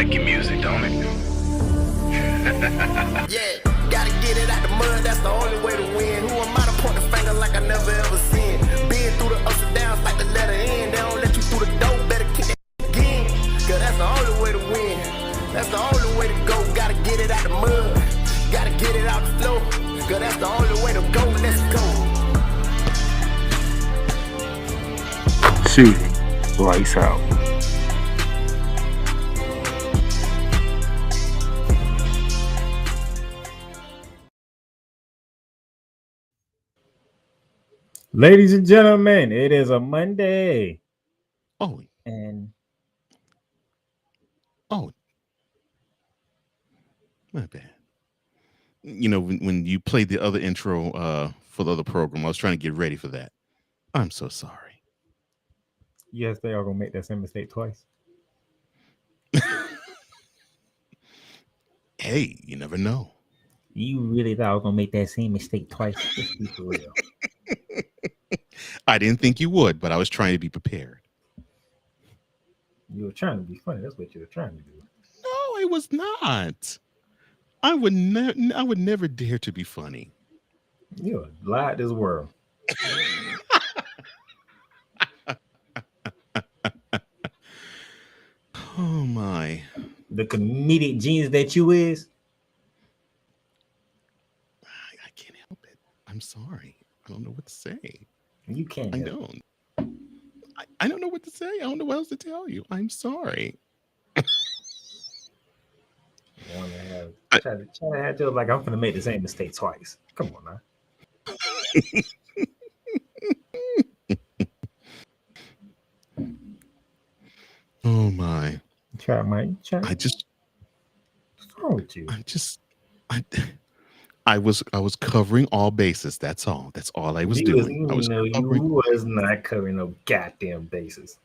like your music, don't it? Yeah, gotta get it out the mud, that's the only way to win. Who am I to point the finger like I never ever seen? Been through the ups and downs like the letter N. They don't let you through the door, better kick that again. Cause that's the only way to win. That's the only way to go. Gotta get it out the mud, gotta get it out the flow. Cause that's the only way to go, let's go. Shooting, lights out. Ladies and gentlemen, it is a Monday. Oh, my bad. You know, when you played the other intro for the other program, I was trying to get ready for that. I'm so sorry. Yes, they are gonna make that same mistake twice. Hey, you never know. You really thought I was gonna make that same mistake twice? Let's be for real. I didn't think you would, but I was trying to be prepared. You were trying to be funny. That's what you were trying to do. No, it was not. I would never dare to be funny. You lied this world. Oh my. The comedic genius that you is. I can't help it. I'm sorry. I don't know what to say. You can't. I don't. I don't know what to say. I don't know what else to tell you. I'm sorry. Try to have just like I'm gonna make the same mistake twice. Come on now. Oh my. Try, Mike. Try. What's wrong with you? I was covering all bases. That's all. That's all I was doing. You was not covering no goddamn bases.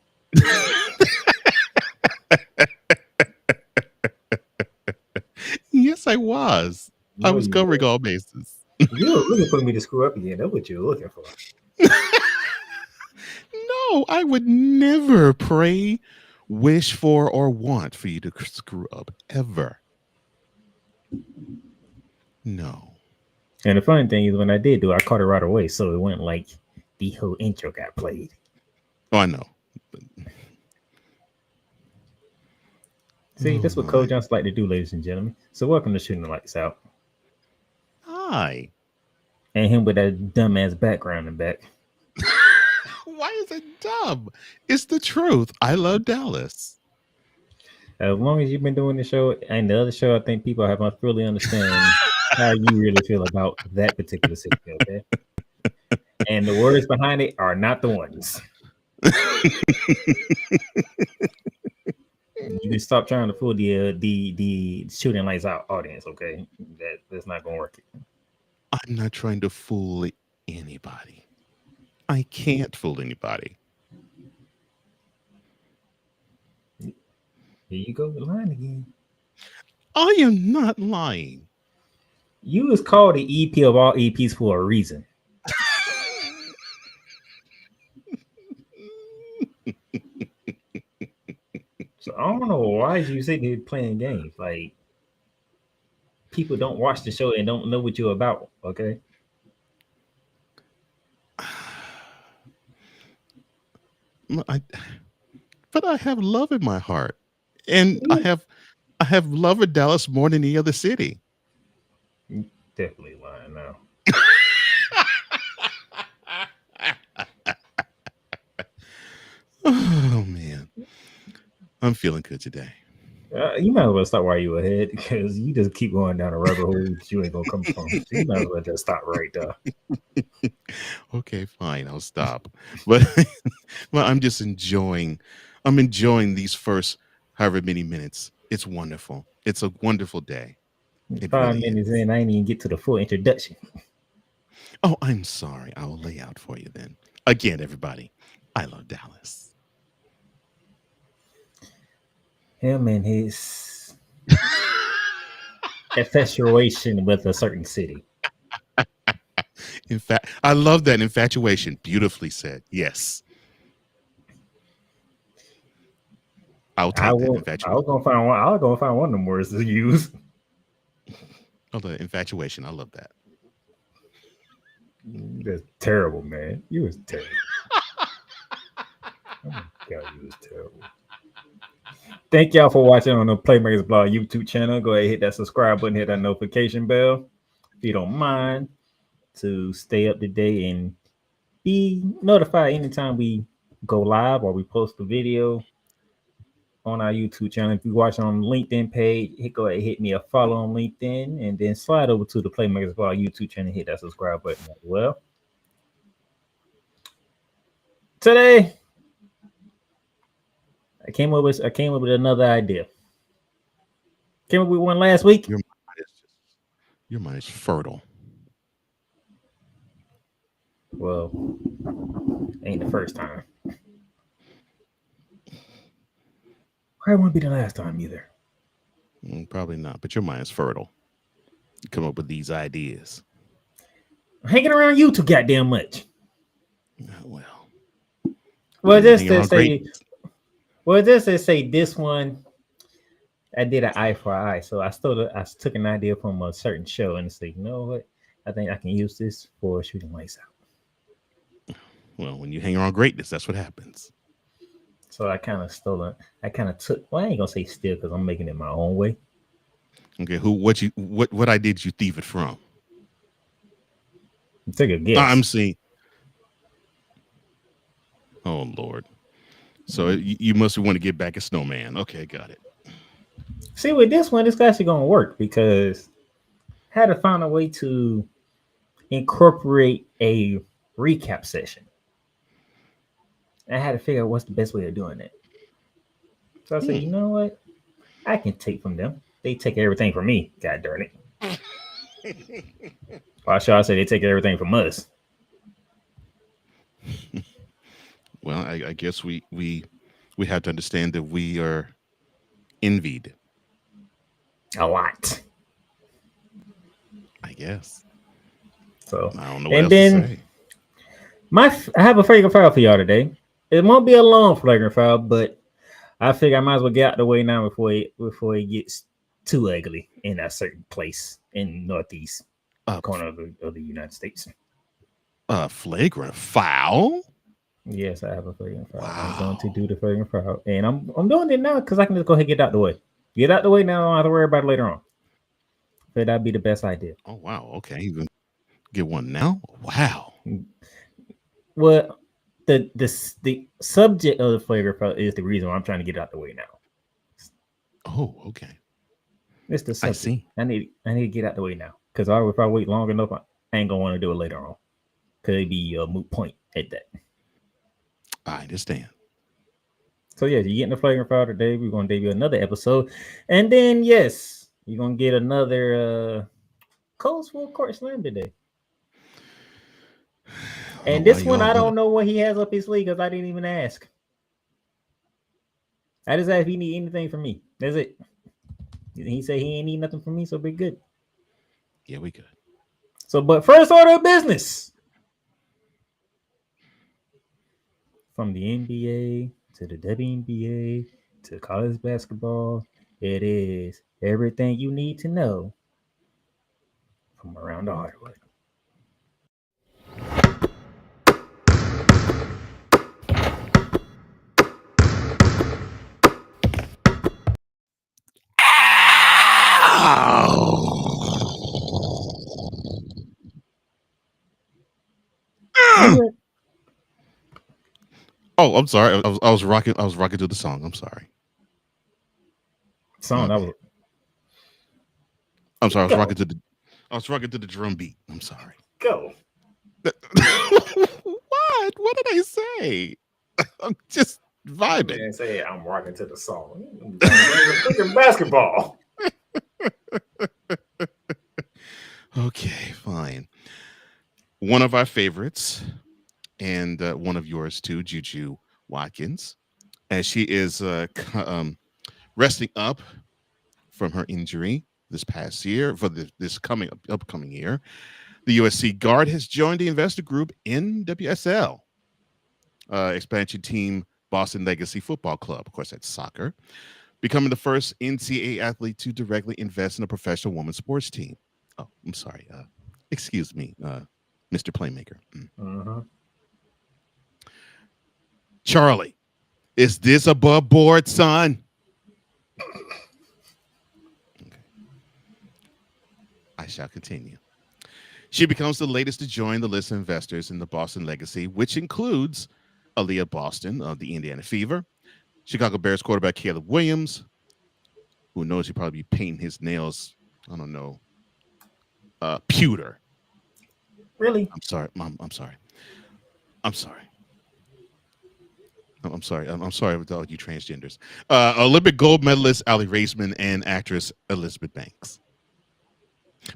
Yes, I was. I was covering all bases. You were really putting me to screw up again. That's what you were looking for. No, I would never pray, wish for, or want for you to screw up ever. No. And the funny thing is, when I did do it, I caught it right away, so it went like the whole intro got played. Oh, I know. See, that's what Cole Johnson like to do, ladies and gentlemen. So welcome to Shooting the Lights Out. Hi. And him with that dumbass background in back. Why is it dumb? It's the truth. I love Dallas. As long as you've been doing the show and the other show, I think people have not fully understand how you really feel about that particular city, okay? And the words behind it are not the ones. You can stop trying to fool the Shooting Lights Out audience, okay? That's not gonna work. I'm not trying to fool anybody. I can't fool anybody. Here you go, lying again. I am not lying. You was called the EP of all EPs for a reason. So I don't know why you sitting here playing games. Like, people don't watch the show and don't know what you're about, okay? But I have love in my heart. And I have love for Dallas more than any other city. You're definitely lying now. Oh man, I'm feeling good today. You might as well stop while you ahead, because you just keep going down a rabbit hole that you ain't gonna come from. So you might as well just stop right there. Okay, fine, I'll stop. But well, I'm just enjoying these first however many minutes. It's wonderful. It's a wonderful day. 5 minutes in, I ain't even get to the full introduction. Oh, I'm sorry. I will lay out for you then. Again, everybody, I love Dallas. Him and his infatuation with a certain city. In fact, I love that infatuation. Beautifully said. Yes. I'll I take that. will. I was Infatuation. gonna find one. I was gonna find one of them words to use. Oh, the infatuation. I love that. That's terrible, man. You was terrible. Oh my god, you was terrible. Thank y'all for watching on the Playmakers Blog YouTube channel. Go ahead, hit that subscribe button, hit that notification bell if you don't mind, to stay up to date and be notified anytime we go live or we post a video on our YouTube channel. If you watch on LinkedIn page, go ahead, hit me a follow on LinkedIn, and then slide over to the Playmakers Blog YouTube channel, hit that subscribe button as well. Today, I came up with another idea. Came up with one last week. Your mind is fertile. Well, ain't the first time. Probably won't be the last time either. Probably not, but your mind is fertile. You come up with these ideas. I'm hanging around you too goddamn much. Well, just to say, this one, I did an eye for eye. So I took an idea from a certain show and say, you know what? I think I can use this for shooting lights out. Well, when you hang around greatness, that's what happens. So I kind of stole it. I kind of took. Well, I ain't gonna say steal because I'm making it my own way. Okay, what idea did you thieve it from? Take a guess. I'm seeing. Oh Lord! So you must want to get back a snowman. Okay, got it. See, with this one, it's actually gonna work because I had to find a way to incorporate a recap session. I had to figure out what's the best way of doing it. So I said, you know what? I can take from them. They take everything from me. God darn it. Well, sure, I said they take everything from us. Well, I guess we have to understand that we are envied. A lot. I guess. So I don't know what else to say. I have a flagrant foul for y'all today. It won't be a long flagrant foul, but I figure I might as well get out the way now before it gets too ugly in a certain place in northeast corner of the United States. Flagrant foul? Yes, I have a flagrant foul. Wow. I'm going to do the flagrant foul, and I'm doing it now because I can just go ahead and get out the way. Get out the way now. I don't have to worry about it later on. But that'd be the best idea. Oh wow! Okay, you can get one now. Wow. Well, the subject of the flagrant foul is the reason why I'm trying to get out the way now. Oh, okay. It's the subject. I see. I need to get out the way now because if I wait long enough, I ain't gonna want to do it later on. Could be a moot point at that. I understand. So yeah, you're getting the flagrant foul today. We're gonna debut another episode, and then yes, you're gonna get another Coles Full Court Slam today. And this one, I don't know what he has up his sleeve because I didn't even ask. I just asked if he need anything from me. That's it. He said he ain't need nothing from me, so be good. Yeah, we good. So, but first order of business. From the NBA to the WNBA to college basketball, it is everything you need to know from around the hardwood. Oh, I'm sorry. I was rocking to the song. I'm sorry. I'm sorry. I was rocking to the drum beat. I'm sorry. Go. What? What did I say? I'm just vibing. I say I'm rocking to the song. Freaking basketball. Okay, fine. One of our favorites, and one of yours too, Juju Watkins, as she is resting up from her injury this past year for this upcoming year. The USC guard has joined the investor group NWSL expansion team Boston Legacy Football Club. Of course, that's soccer. Becoming the first NCAA athlete to directly invest in a professional women's sports team. Oh, I'm sorry. Excuse me, Mr. Playmaker. Uh-huh. Charlie, is this above board, son? Okay. I shall continue. She becomes the latest to join the list of investors in the Boston Legacy, which includes Aaliyah Boston of the Indiana Fever, Chicago Bears quarterback Caleb Williams, who knows he'll probably be painting his nails, I don't know, pewter. Really? I'm sorry, Mom. I'm sorry. I'm sorry. I'm sorry. I'm sorry with all you transgenders. Olympic gold medalist Ali Raisman and actress Elizabeth Banks.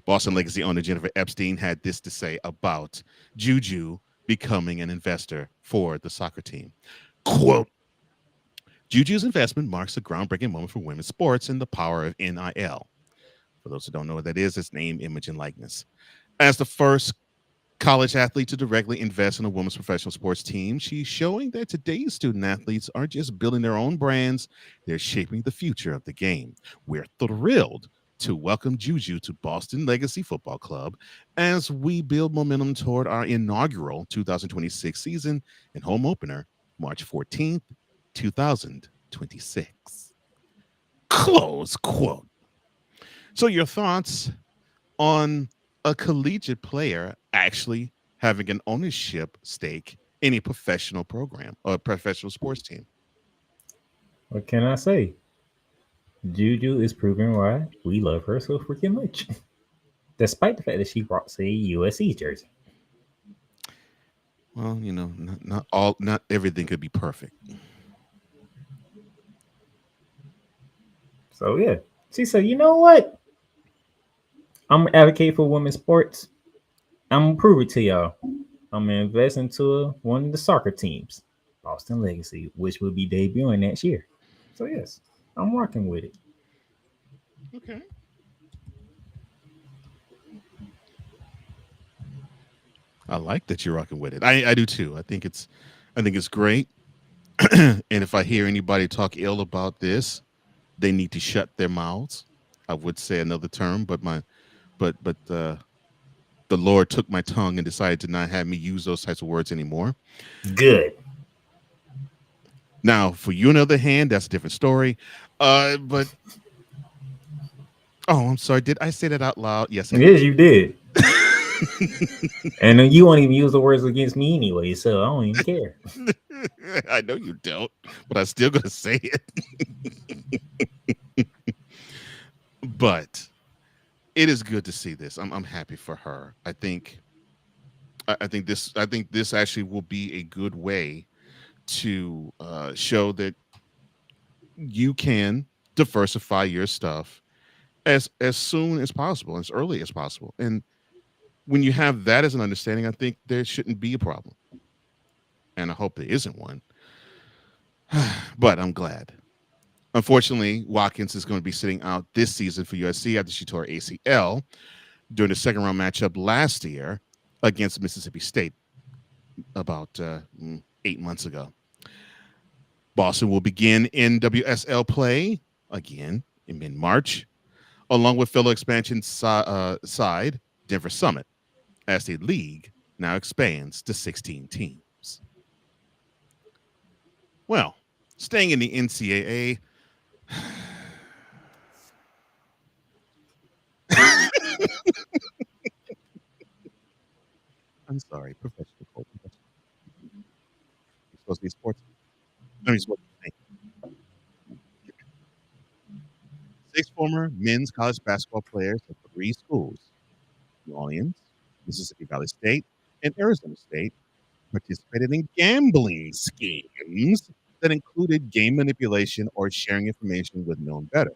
Boston Legacy owner Jennifer Epstein had this to say about Juju becoming an investor for the soccer team. Quote, Juju's investment marks a groundbreaking moment for women's sports and the power of NIL. For those who don't know what that is, it's name, image, and likeness. As the first college athlete to directly invest in a women's professional sports team, she's showing that today's student athletes aren't just building their own brands, they're shaping the future of the game. We're thrilled to welcome Juju to Boston Legacy Football Club as we build momentum toward our inaugural 2026 season and home opener, March 14th, 2026. Close quote. So your thoughts on a collegiate player actually having an ownership stake in a professional program or a professional sports team? What can I say? Juju is proving why we love her so freaking much. Despite the fact that she rocks a USC jersey. Well, not everything could be perfect. So yeah. She said, you know what? I'm gonna advocate for women's sports. I'm gonna prove it to y'all. I'm gonna invest into one of the soccer teams, Boston Legacy, which will be debuting next year. So yes, I'm rocking with it. Okay. I like that you're rocking with it. I do too. I think it's great. And if I hear anybody talk ill about this, they need to shut their mouths. I would say another term, but the Lord took my tongue and decided to not have me use those types of words anymore. Good. Now, for you, on the other hand, that's a different story. But oh, I'm sorry. Did I say that out loud? Yes, I Yes, you did. did. And then you won't even use the words against me anyway, so I don't even care. I know you don't, but I'm still gonna say it. But it is good to see this. I'm happy for her. I think this actually will be a good way to show that you can diversify your stuff as soon as possible, as early as possible. And when you have that as an understanding, I think there shouldn't be a problem. And I hope there isn't one. But I'm glad. Unfortunately, Watkins is going to be sitting out this season for USC after she tore ACL during the second round matchup last year against Mississippi State about 8 months ago. Boston will begin NWSL play again in mid-March, along with fellow expansion side Denver Summit, as the league now expands to 16 teams. Well, staying in the NCAA, I'm sorry, professional coach. You're supposed to be sports. No, you're supposed to be. Six former men's college basketball players of three schools, New Orleans, Mississippi Valley State, and Arizona State, participated in gambling schemes that included game manipulation or sharing information with known bettors.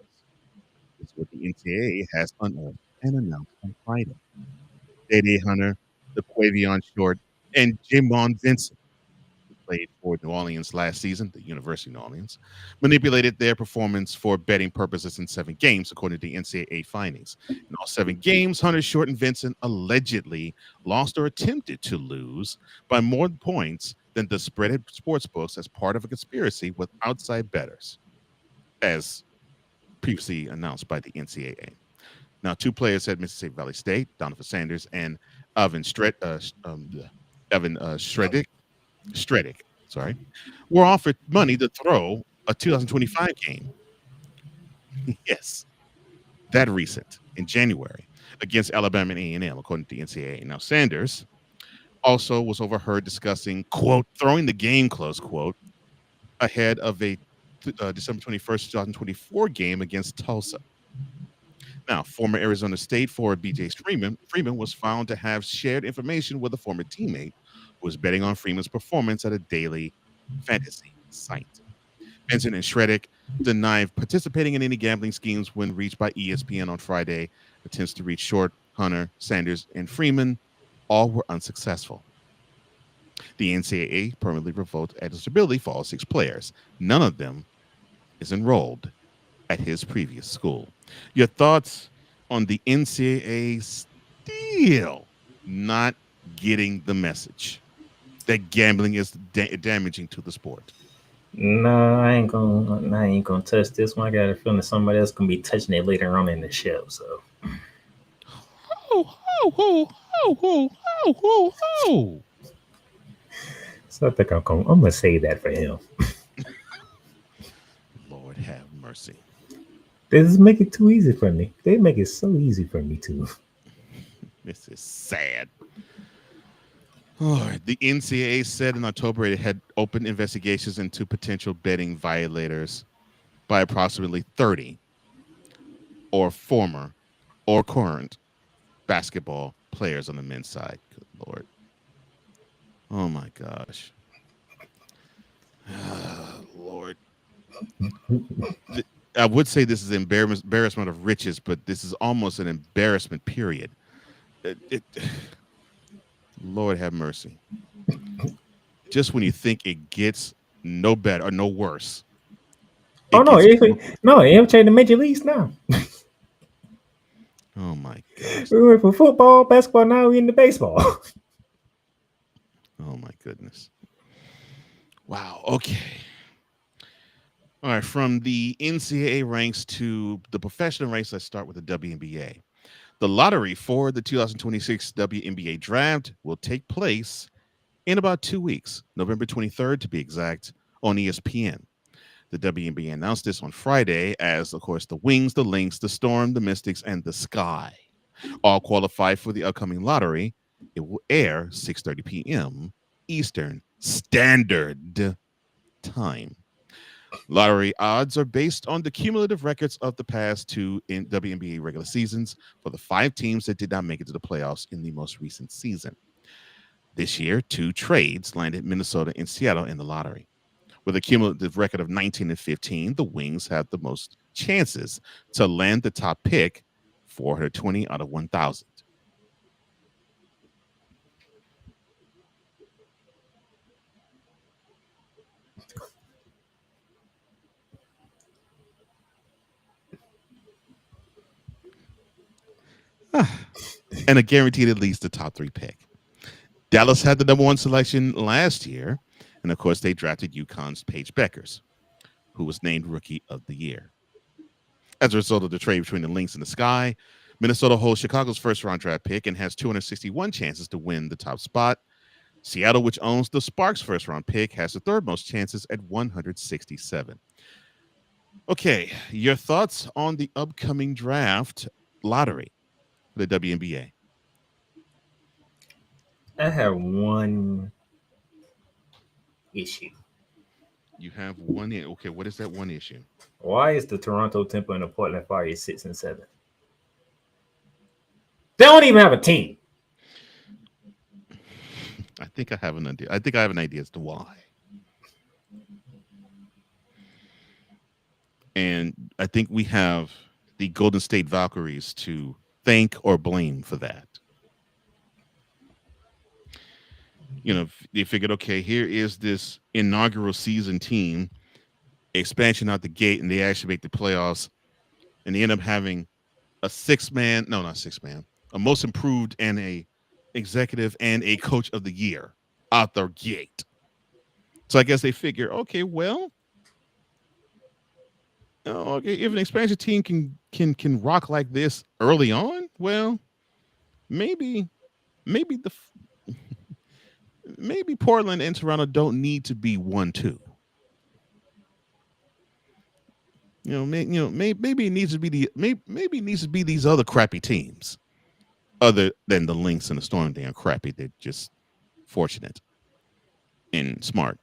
This is what the NCAA has unearthed and announced on Friday. Day Hunter, LaQuavion Short, and Jamon Vincent, who played for New Orleans last season, the University of New Orleans, manipulated their performance for betting purposes in 7 games, according to the NCAA findings. In all 7 games, Hunter, Short, and Vincent allegedly lost or attempted to lose by more points than the spreaded sports books as part of a conspiracy with outside bettors, as previously announced by the NCAA. Now, two players at Mississippi Valley State, Donovan Sanders and Evan Stredick, sorry, were offered money to throw a 2025 game. Yes, that recent in January against Alabama and A&M, according to the NCAA. Now, Sanders also was overheard discussing, quote, throwing the game, close quote, ahead of a December 21st, 2024 game against Tulsa. Now, former Arizona State forward B.J. Freeman was found to have shared information with a former teammate who was betting on Freeman's performance at a daily fantasy site. Benson and Shredick denied participating in any gambling schemes when reached by ESPN on Friday. Attempts to reach Short, Hunter, Sanders, and Freeman all were unsuccessful. The NCAA permanently revoked eligibility for all 6 players. None of them is enrolled at his previous school. Your thoughts on the NCAA still not getting the message that gambling is damaging to the sport? No, I ain't gonna touch this one. I got a feeling somebody else gonna be touching it later on in the show. So, so I think I'm gonna say that for him. Lord have mercy. They just make it too easy for me. They make it so easy for me too. This is sad. All right. The NCAA said in October it had opened investigations into potential betting violators by approximately 30 or former or current basketball players on the men's side. Good Lord. Oh my gosh. Lord. I would say this is embarrassment of riches, but this is almost an embarrassment, period. Lord have mercy. Just when you think it gets no better or no worse. Oh no, it changed the major leagues now. Oh my gosh. We went from football, basketball, now we're into baseball. Oh my goodness. Wow. Okay. All right. From the NCAA ranks to the professional ranks, let's start with the WNBA. The lottery for the 2026 WNBA draft will take place in about 2 weeks, November 23rd to be exact, on ESPN. The WNBA announced this on Friday as, of course, the Wings, the Lynx, the Storm, the Mystics, and the Sky all qualify for the upcoming lottery. It will air 6:30 p.m. Eastern Standard Time. Lottery odds are based on the cumulative records of the past 2 in WNBA regular seasons for the 5 teams that did not make it to the playoffs in the most recent season. This year, 2 trades landed Minnesota and Seattle in the lottery. With a cumulative record of 19 and 15, the Wings have the most chances to land the top pick, 420 out of 1,000. And a guaranteed at least the top 3 pick. Dallas had the number 1 selection last year, and of course they drafted UConn's Paige Beckers, who was named Rookie of the Year. As a result of the trade between the Lynx and the Sky, Minnesota holds Chicago's first-round draft pick and has 261 chances to win the top spot. Seattle, which owns the Sparks first-round pick, has the 3rd most chances at 167. Okay, your thoughts on the upcoming draft lottery for the WNBA? I have one issue. You have one. Okay, what is that one issue? Why is the Toronto Temple and the Portland Fire 6 and 7? They don't even have a team. I think I have an idea. I think I have an idea as to why. And I think we have the Golden State Valkyries to thank or blame for that. You know, they figured, okay, here is this inaugural season team, expansion out the gate, and they actually make the playoffs, and they end up having a a most improved and a executive and a coach of the year out the gate. So I guess they figure, okay, well, okay, if an expansion team can rock like this early on, well, maybe maybe maybe Portland and Toronto don't need to be 1-2. Maybe it needs to be maybe it needs to be these other crappy teams, other than the Lynx and the Storm. They are crappy. They're just fortunate and smart.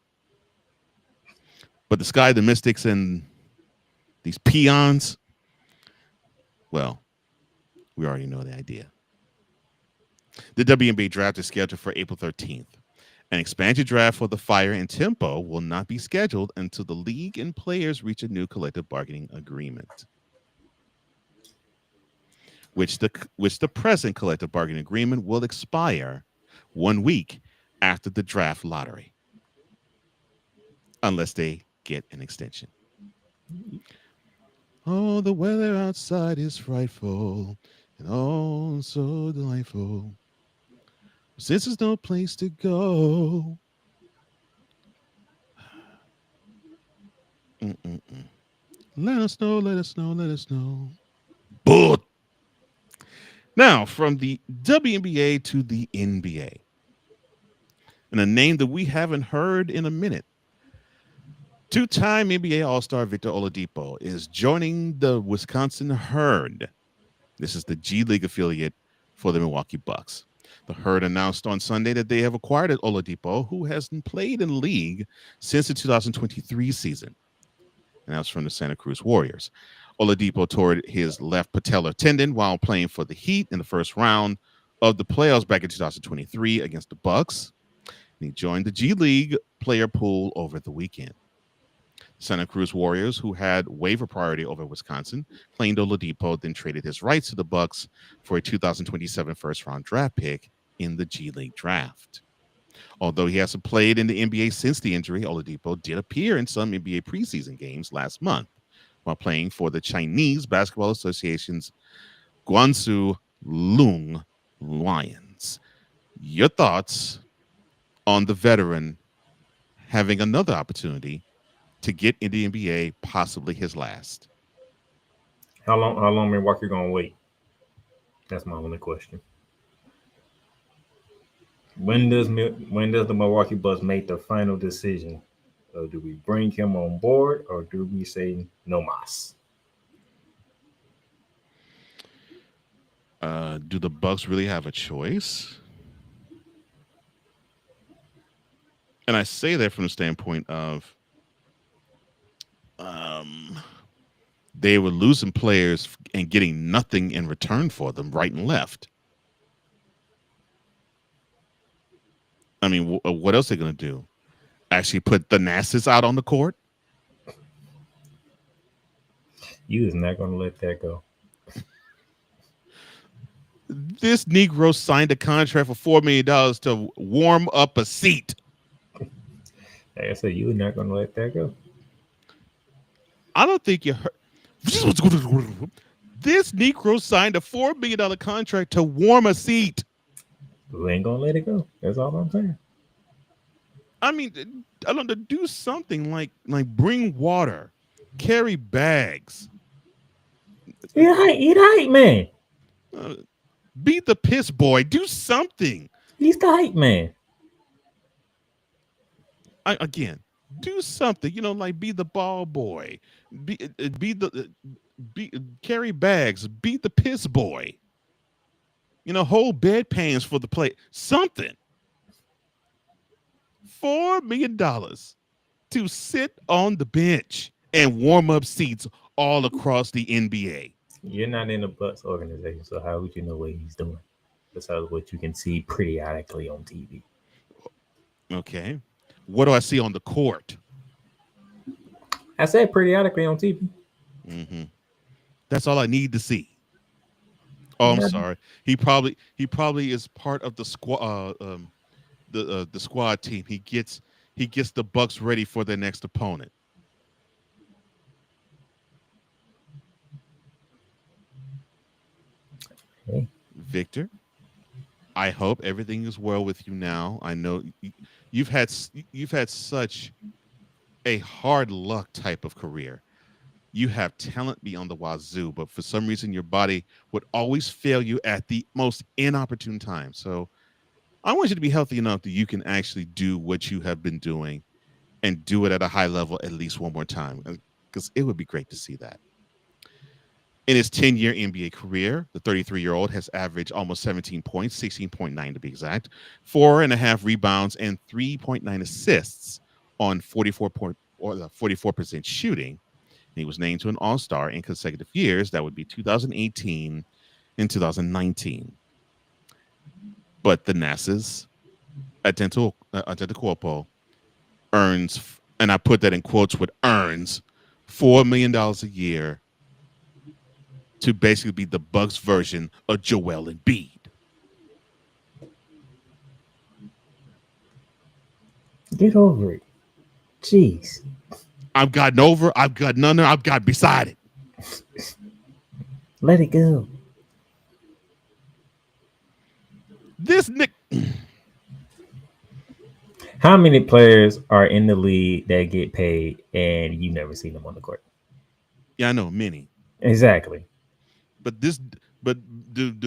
But the Sky, the Mystics, and these peons, well, we already know the idea. The WNBA draft is scheduled for April 13th. An expansion draft for the Fire and Tempo will not be scheduled until the league and players reach a new collective bargaining agreement, which the present collective bargaining agreement will expire 1 week after the draft lottery, unless they get an extension. Oh, the weather outside is frightful and oh, so delightful. Since there's no place to go. Mm-mm-mm. Let us know, let us know, let us know. Bull. Now, from the WNBA to the NBA. And a name that we haven't heard in a minute. Two-time NBA All-Star Victor Oladipo is joining the Wisconsin Herd. This is the G League affiliate for the Milwaukee Bucks. The Herd announced on Sunday that they have acquired Oladipo, who hasn't played in the league since the 2023 season. And that's from the Santa Cruz Warriors. Oladipo tore his left patellar tendon while playing for the Heat in the first round of the playoffs back in 2023 against the Bucks. And he joined the G League player pool over the weekend. Santa Cruz Warriors, who had waiver priority over Wisconsin, claimed Oladipo, then traded his rights to the Bucks for a 2027 first-round draft pick in the G League draft. Although he hasn't played in the NBA since the injury, Oladipo did appear in some NBA preseason games last month while playing for the Chinese Basketball Association's Guangzhou Lung Lions. Your thoughts on the veteran having another opportunity to get in the NBA, possibly his last? How long Milwaukee gonna wait? That's my only question. When does the Milwaukee Bucks make the final decision? Do we bring him on board or do we say no mas? Do the Bucks really have a choice? And I say that from the standpoint of they were losing players and getting nothing in return for them right and left. I mean, what else are they going to do? Actually put the Nassus out on the court? You is not going to let that go. This Negro signed a contract for $4 million to warm up a seat. Like I said, you are not going to let that go. I don't think you heard. This Negro signed a $4 million contract to warm a seat. We ain't going to let it go. That's all I'm saying. I mean, I don't know, do something like bring water, carry bags. Eat hype, man. Be the piss boy. Do something. He's the hype man. Again, do something. Like be the ball boy. Carry bags. Be the piss boy. Hold bedpans for the play. Something. $4 million to sit on the bench and warm up seats all across the NBA. You're not in the Bucks organization, so how would you know what he's doing? Besides what you can see periodically on TV. Okay. What do I see on the court? I said periodically on TV. Mm-hmm. That's all I need to see. Oh, I'm sorry. He probably is part of the squad. The squad team. He gets the Bucks ready for their next opponent. Hey. Victor, I hope everything is well with you now. I know you've had such a hard luck type of career. You have talent beyond the wazoo, but for some reason your body would always fail you at the most inopportune time. So I want you to be healthy enough that you can actually do what you have been doing and do it at a high level at least one more time, because it would be great to see that. In his 10-year NBA career, the 33-year-old has averaged almost 17 points, 16.9 to be exact, 4.5 rebounds, and 3.9 assists on 44% shooting. He was named to an All-Star in consecutive years. That would be 2018 and 2019. But the NASA's Antetokounmpo earns, and I put that in quotes with earns, $4 million a year to basically be the Bucks version of Joel Embiid. Get over it. Jeez. I've gotten over, I've gotten under, I've got beside it. Let it go. This Nick. How many players are in the league that get paid and you never see them on the court? Yeah, I know many. Exactly. But do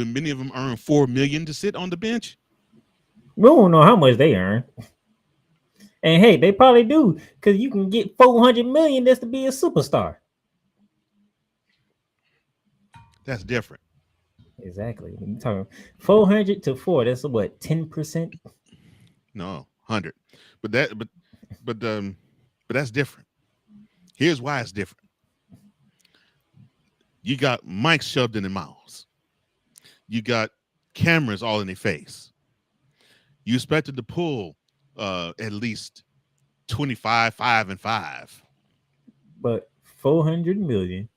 many of them earn $4 million to sit on the bench? We don't know how much they earn. And hey, they probably do, because you can get $400 million just to be a superstar. That's different. Exactly. You're talking 400 to 4. That's what, 10%? No, 100. But that's different. Here's why it's different. You got mics shoved in their mouths. You got cameras all in their face. You expected to pull at least 25, 5, and 5. But 400 million.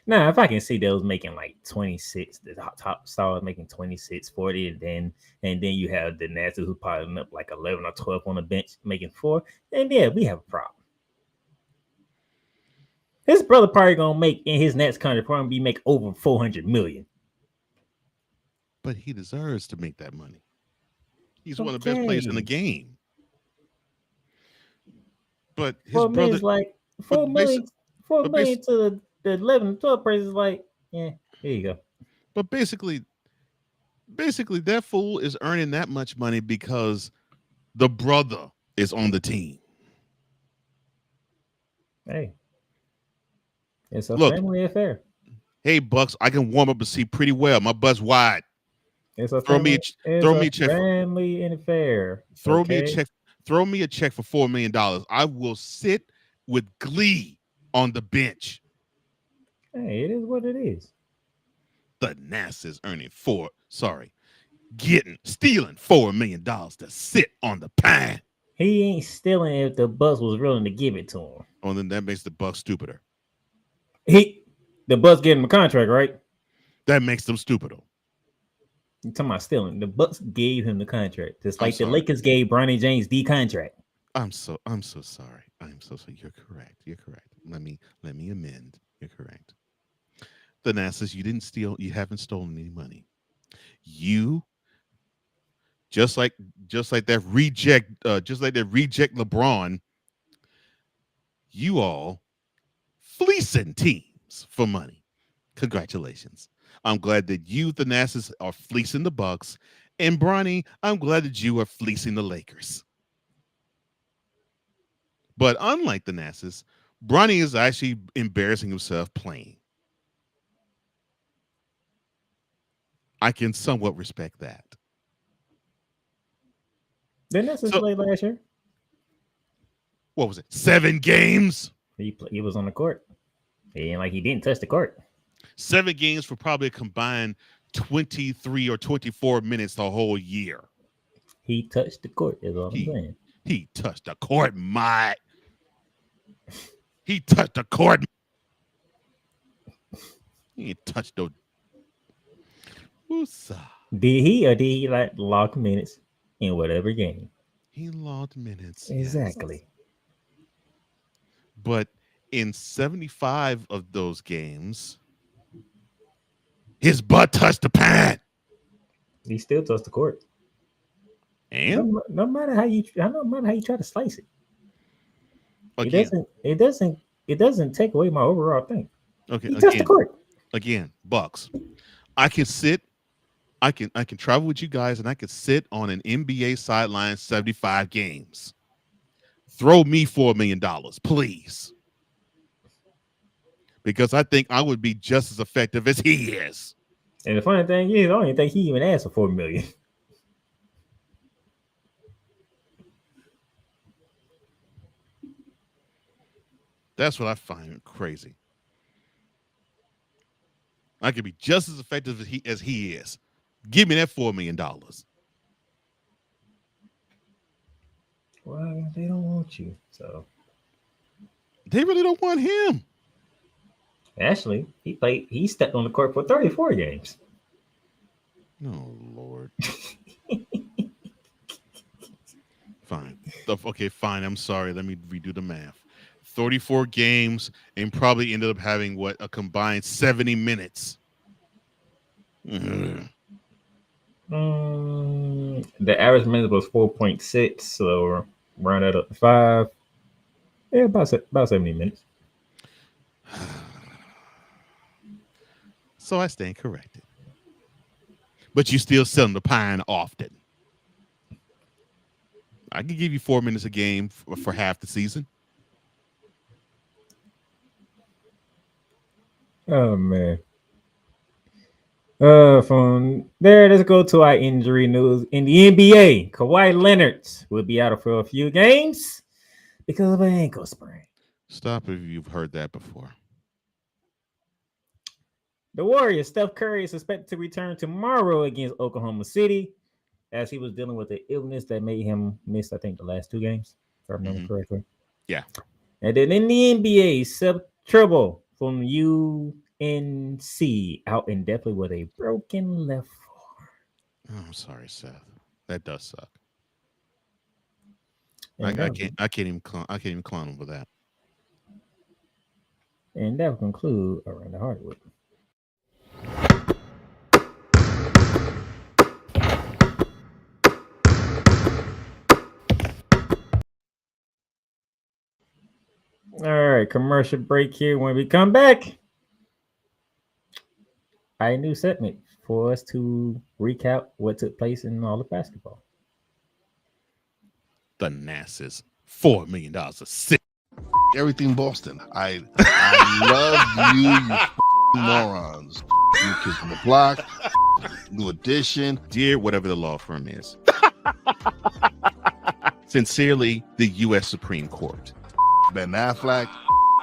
Now, if I can see those making like 26, the top stars making 26, 40, and then you have the Nats who piling up like 11 or 12 on the bench making 4, then yeah, we have a problem. His brother probably gonna make in his Nats contract probably make over 400 million. But he deserves to make that money. He's one of the best players in the game. But his brother is like 4 million. 4 million to the 11, 12 price is like, yeah, here you go. But basically, that fool is earning that much money because the brother is on the team. Hey, it's a family affair. Hey, Bucks, I can warm up and see pretty well. My butt's wide. It's a throw family, me a check. Family affair. Throw me a check. Throw me a check for $4 million. I will sit with glee on the bench. Hey, it is what it is. The NASA's stealing $4 million to sit on the pine. He ain't stealing if the Bucks was willing to give it to him. Oh, then that makes the Bucks stupider. The Bucks gave him a contract, right? That makes them stupider. You're talking about stealing. The Bucks gave him the contract, just like the Lakers gave Bronny James the contract. I'm so sorry. I'm so sorry. You're correct. Let me amend. You're correct. The NASA's, you didn't steal. You haven't stolen any money. You just like that reject LeBron. You all fleecing teams for money. Congratulations. I'm glad that you, the NASA's, are fleecing the Bucks. And Bronny, I'm glad that you are fleecing the Lakers. But unlike the NASA's, Bronny is actually embarrassing himself playing. I can somewhat respect that. Didn't NASA's play last year? What was it? 7 games? He was on the court. He ain't like he didn't touch the court. 7 games for probably a combined 23 or 24 minutes the whole year. He touched the court, is all I'm saying. He touched the court, He touched the court. He ain't touched no. Did he like lock minutes in whatever game? He logged minutes. Exactly. Yes. But in 75 of those games, his butt touched the pad. He still touched the court. And no matter how you try to slice it, again, it doesn't take away my overall thing. okay, He touched the court. Bucks. I can sit. I can travel with you guys, and I can sit on an NBA sideline 75 games. Throw me $4 million, please, because I think I would be just as effective as he is. And the funny thing is, I don't even think he even asked for $4 million. That's what I find crazy. I could be just as effective as he is. Give me that $4 million. Well, they don't want you, so They really don't want him. actually, he stepped on the court for 34 games. Oh, Lord. Fine. Okay, fine. I'm sorry. Let me redo the math. 34 games and probably ended up having a combined 70 minutes. The average minute was 4.6, so round that up to 5. Yeah, about 70 minutes. So I stand corrected. But you still selling the pine often. I can give you 4 minutes a game for half the season. Oh man. From there, let's go to our injury news in the NBA. Kawhi Leonard will be out for a few games because of an ankle sprain. Stop if you've heard that before. The Warriors, Steph Curry, is expected to return tomorrow against Oklahoma City, as he was dealing with an illness that made him miss, I think, the last 2 games, if I remember correctly. Yeah. And then in the NBA, Seb Trouble from UNC out indefinitely with a broken left arm. Oh, I'm sorry, Seth. That does suck. And I can't even clown him for that. And that will conclude Around the Hardwood. All right, commercial break here. When we come back, a new segment for us to recap what took place in all of basketball. The NASA's $4 million a sick. Everything Boston. I love you morons. You Kids on the Block, New Edition. Dear whatever the law firm is. Sincerely, the U.S. Supreme Court. Ben Affleck,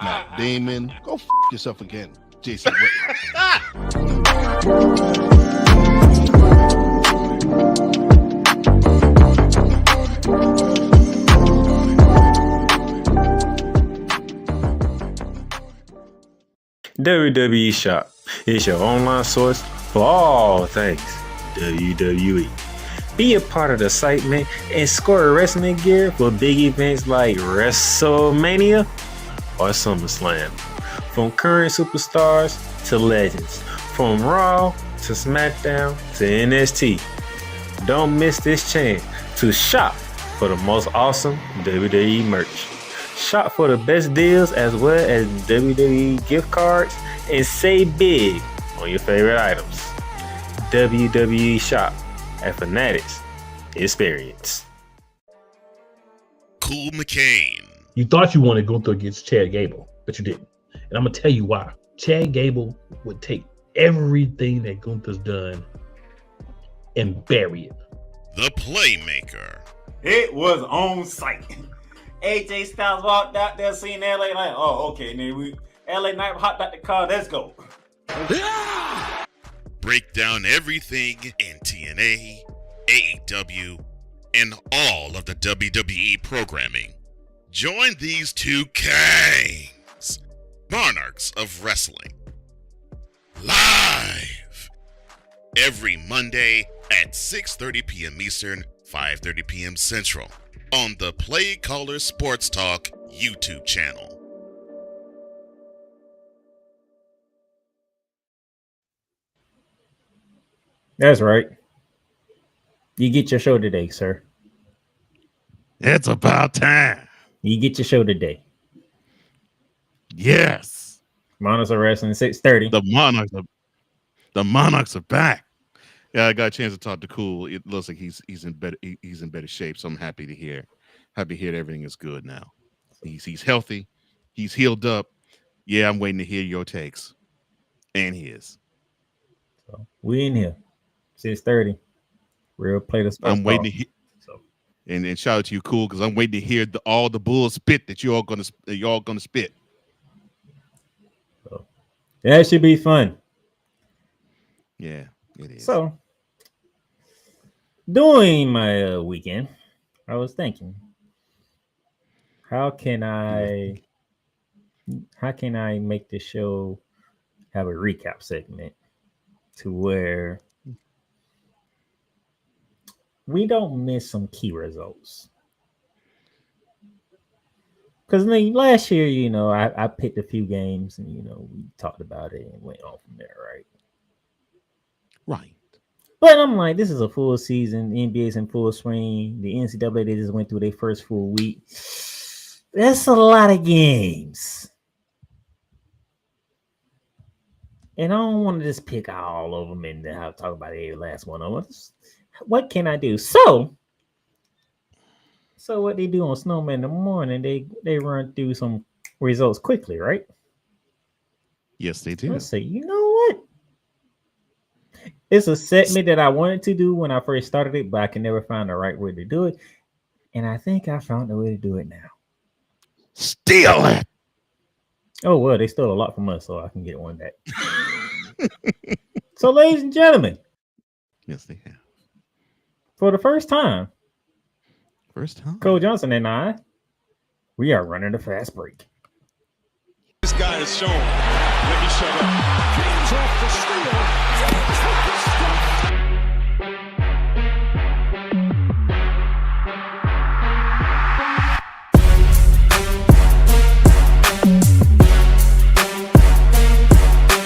Matt Damon. Go yourself again, Jason Whitlock. WWE Shop is your online source for all things WWE. Be a part of the site, man, and score wrestling gear for big events like WrestleMania or SummerSlam. From current superstars to legends, from Raw to SmackDown to NXT. Don't miss this chance to shop for the most awesome WWE merch. Shop for the best deals as well as WWE gift cards and save big on your favorite items. WWE Shop at Fanatics Experience. Cool McCain. You thought you wanted Gunther against Chad Gable, but you didn't. And I'm going to tell you why. Chad Gable would take everything that Gunther's done and bury it. The Playmaker. It was on site. AJ Styles walked out there, seen LA Knight. Oh, okay, then LA Knight hopped out the car. Let's go. Break down everything in TNA, AEW, and all of the WWE programming. Join these two kings, monarchs of wrestling, live every Monday at 6:30 p.m. Eastern, 5:30 p.m. Central on the Play Caller Sports Talk YouTube channel. That's right. You get your show today, sir. It's about time. You get your show today. Yes. Monarchs are wrestling 6:30. The Monarchs are back. Yeah, I got a chance to talk to Cool. It looks like he's in better shape. So I'm happy to hear that everything is good now. He's healthy. He's healed up. Yeah, I'm waiting to hear your takes and his. So we in here. 6:30. We'll play the sports I'm waiting ball. to hear. So And shout out to you, Cool, because I'm waiting to hear all the bull spit that y'all gonna spit. that should be fun. Yeah, it is. So during my weekend, I was thinking, how can I make the show have a recap segment to where we don't miss some key results? Because last year, I picked a few games and we talked about it and went on from there, right? Right. But I'm like, this is a full season. The NBA's in full swing. The NCAA, they just went through their first full week. That's a lot of games. And I don't want to just pick all of them and have to talk about every last one of them. What can I do? So what they do on Snowman in the morning, they run through some results quickly, right? Yes, they do. Let's say, you know what? It's a segment that I wanted to do when I first started it, but I can never find the right way to do it. And I think I found the way to do it now. Steal it. Oh, well, they stole a lot from us, so I can get one back. So, ladies and gentlemen. Yes, they have. For the first time. Cole Johnson and I, we are running a fast break. This guy is shown. Let me shut up. James off the steal.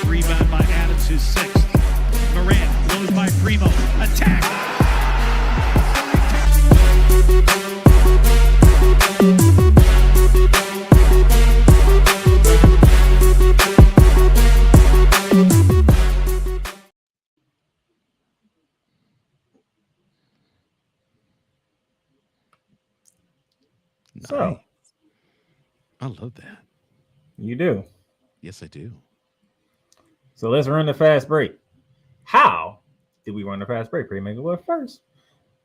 Rebound by Adams, who's sixth. Morant, blows by Primo. Attack. Nice. So, I love that. You do? Yes, I do. So let's run the fast break. How did we run the fast break? Well, first,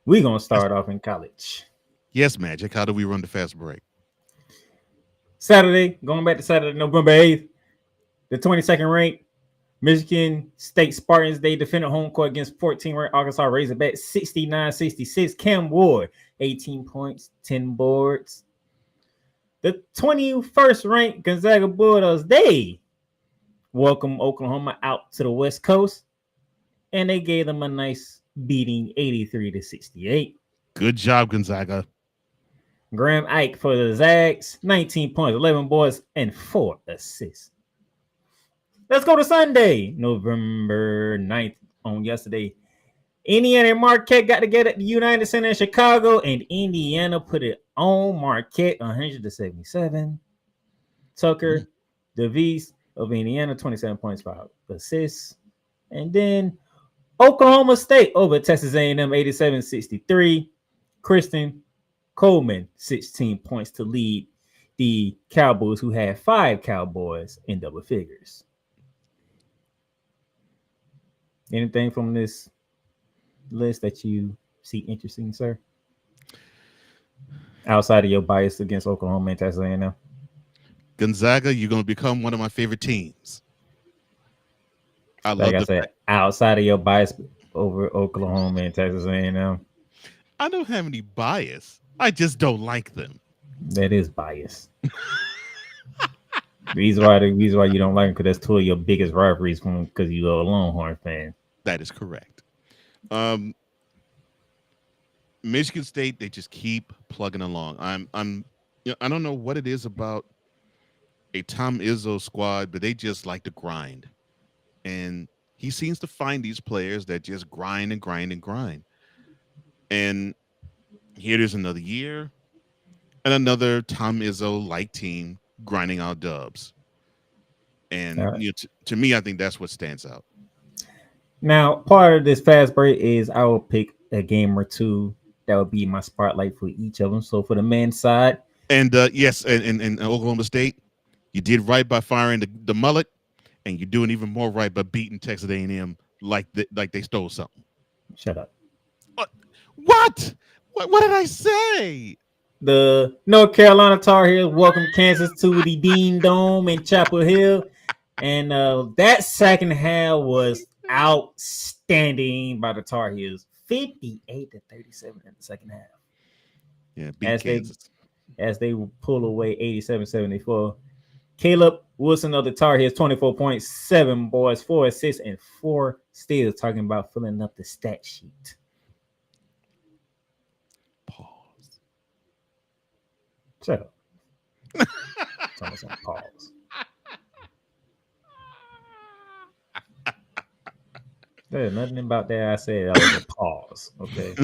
we're going to start off in college. Yes, Magic. How do we run the fast break? Saturday, going back to Saturday, November 8th, the 22nd ranked Michigan State Spartans, they defended home court against 14th ranked Arkansas Razorbacks 69-66. Cam Ward, 18 points, 10 boards. The 21st ranked Gonzaga Bulldogs, they welcomed Oklahoma out to the West Coast, and they gave them a nice beating, 83-68. Good job, Gonzaga. Graham Ike for the Zags, 19 points, 11 boards, and 4 assists. Let's go to Sunday, November 9th on yesterday. Indiana and Marquette got together at the United Center in Chicago, and Indiana put it on Marquette 100-77. Tucker DeVries of Indiana, 27 points, 5 assists. And then Oklahoma State over Texas A&M, 87-63. Kristen Coleman, 16 points to lead the Cowboys, who had 5 Cowboys in double figures. Anything from this list that you see interesting, sir? Outside of your bias against Oklahoma and Texas A&M? Gonzaga, you're going to become one of my favorite teams. Like I said, outside of your bias over Oklahoma and Texas A&M. I don't have any bias. I just don't like them. That is bias. The reason why you don't like them, because that's two of your biggest rivalries because you're a Longhorn fan. That is correct. Michigan State, they just keep plugging along. I don't know what it is about a Tom Izzo squad, but they just like to grind. And he seems to find these players that just grind and grind and grind. And here it is another year. And another Tom Izzo like team grinding out dubs. And All right. to me, I think that's what stands out. Now, part of this fast break is I will pick a game or two that would be my spotlight for each of them. So for the men's side, And yes, in Oklahoma State, you did right by firing the mullet, and you're doing even more right by beating Texas A&M like they stole something. shut up. What? What did I say? The North Carolina Tar Heels welcome Kansas to the Dean Dome in Chapel Hill. And that second half was outstanding by the Tar Heels. 58-37 in the second half. Yeah, beat Kansas. As they pull away 87-74. Caleb Wilson of the Tar Heels, 24.7 boys, 4 assists, and 4 steals. Talking about filling up the stat sheet. Pause. Shut up. Pause. There's nothing about that I said. That was a pause. Okay.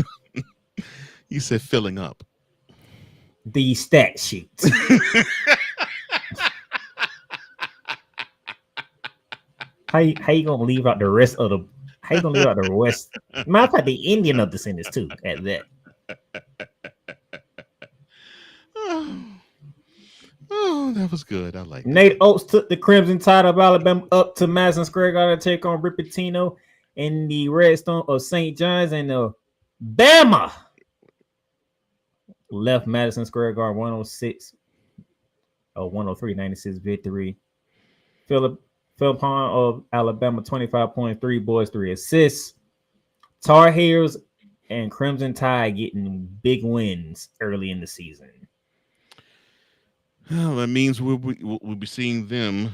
You said filling up the stat sheet. How you gonna leave out the rest of the? How you gonna leave out the rest? Matter of fact, the Indian of the sentence too. At that. Oh, that was good. I like. Nate Oates took the Crimson Tide of Alabama up to Madison Square Garden to take on Ripatino in the Redstone of St. John's, and Bama left Madison Square Garden 103-96 victory. Philip of Alabama 25.3 boys, 3 assists. Tar Heels and Crimson Tide getting big wins early in the season. Well, that means we'll be seeing them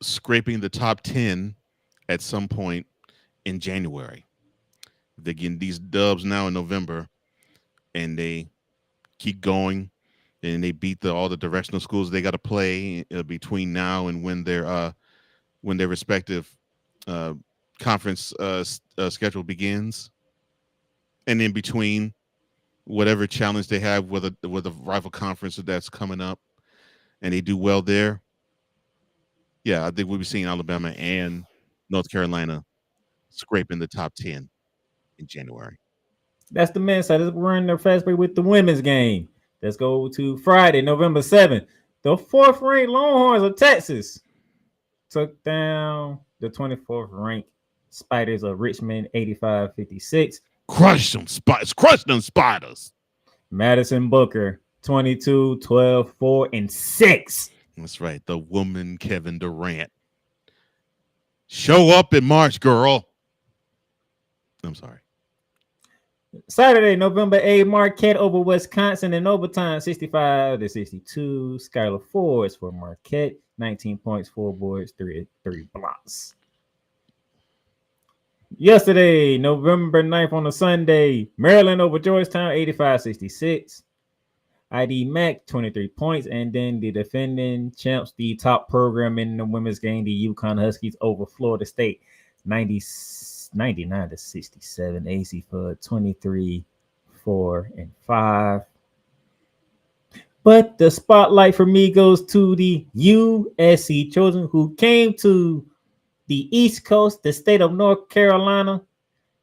scraping the top 10 at some point in January. They're getting these dubs now in November, and they keep going, and they beat all the directional schools they got to play between now and when their respective conference schedule begins, and in between whatever challenge they have with a rival conference that's coming up, and they do well there. Yeah, I think we'll be seeing Alabama and North Carolina scraping the top 10 in January. That's the men's side. Let's run the fast break with the women's game. Let's go to Friday, November 7th. The 4th-ranked Longhorns of Texas took down the 24th ranked Spiders of Richmond 85-56. Crush them Spiders. Madison Booker 22, 12, 4, and 6. That's right. The woman Kevin Durant. Show up in March, girl. I'm sorry. Saturday, November 8th, Marquette over Wisconsin in overtime, 65-62. Skylar Fords for Marquette, 19 points, 4 boards, 3 blocks. Yesterday, November 9th on a Sunday, Maryland over Georgetown, 85-66. ID Mac, 23 points. And then the defending champs, the top program in the women's game, the UConn Huskies over Florida State, 99-67. AC for 23, 4, and 5. But the spotlight for me goes to the USC Trojans, who came to the East Coast, the state of North Carolina,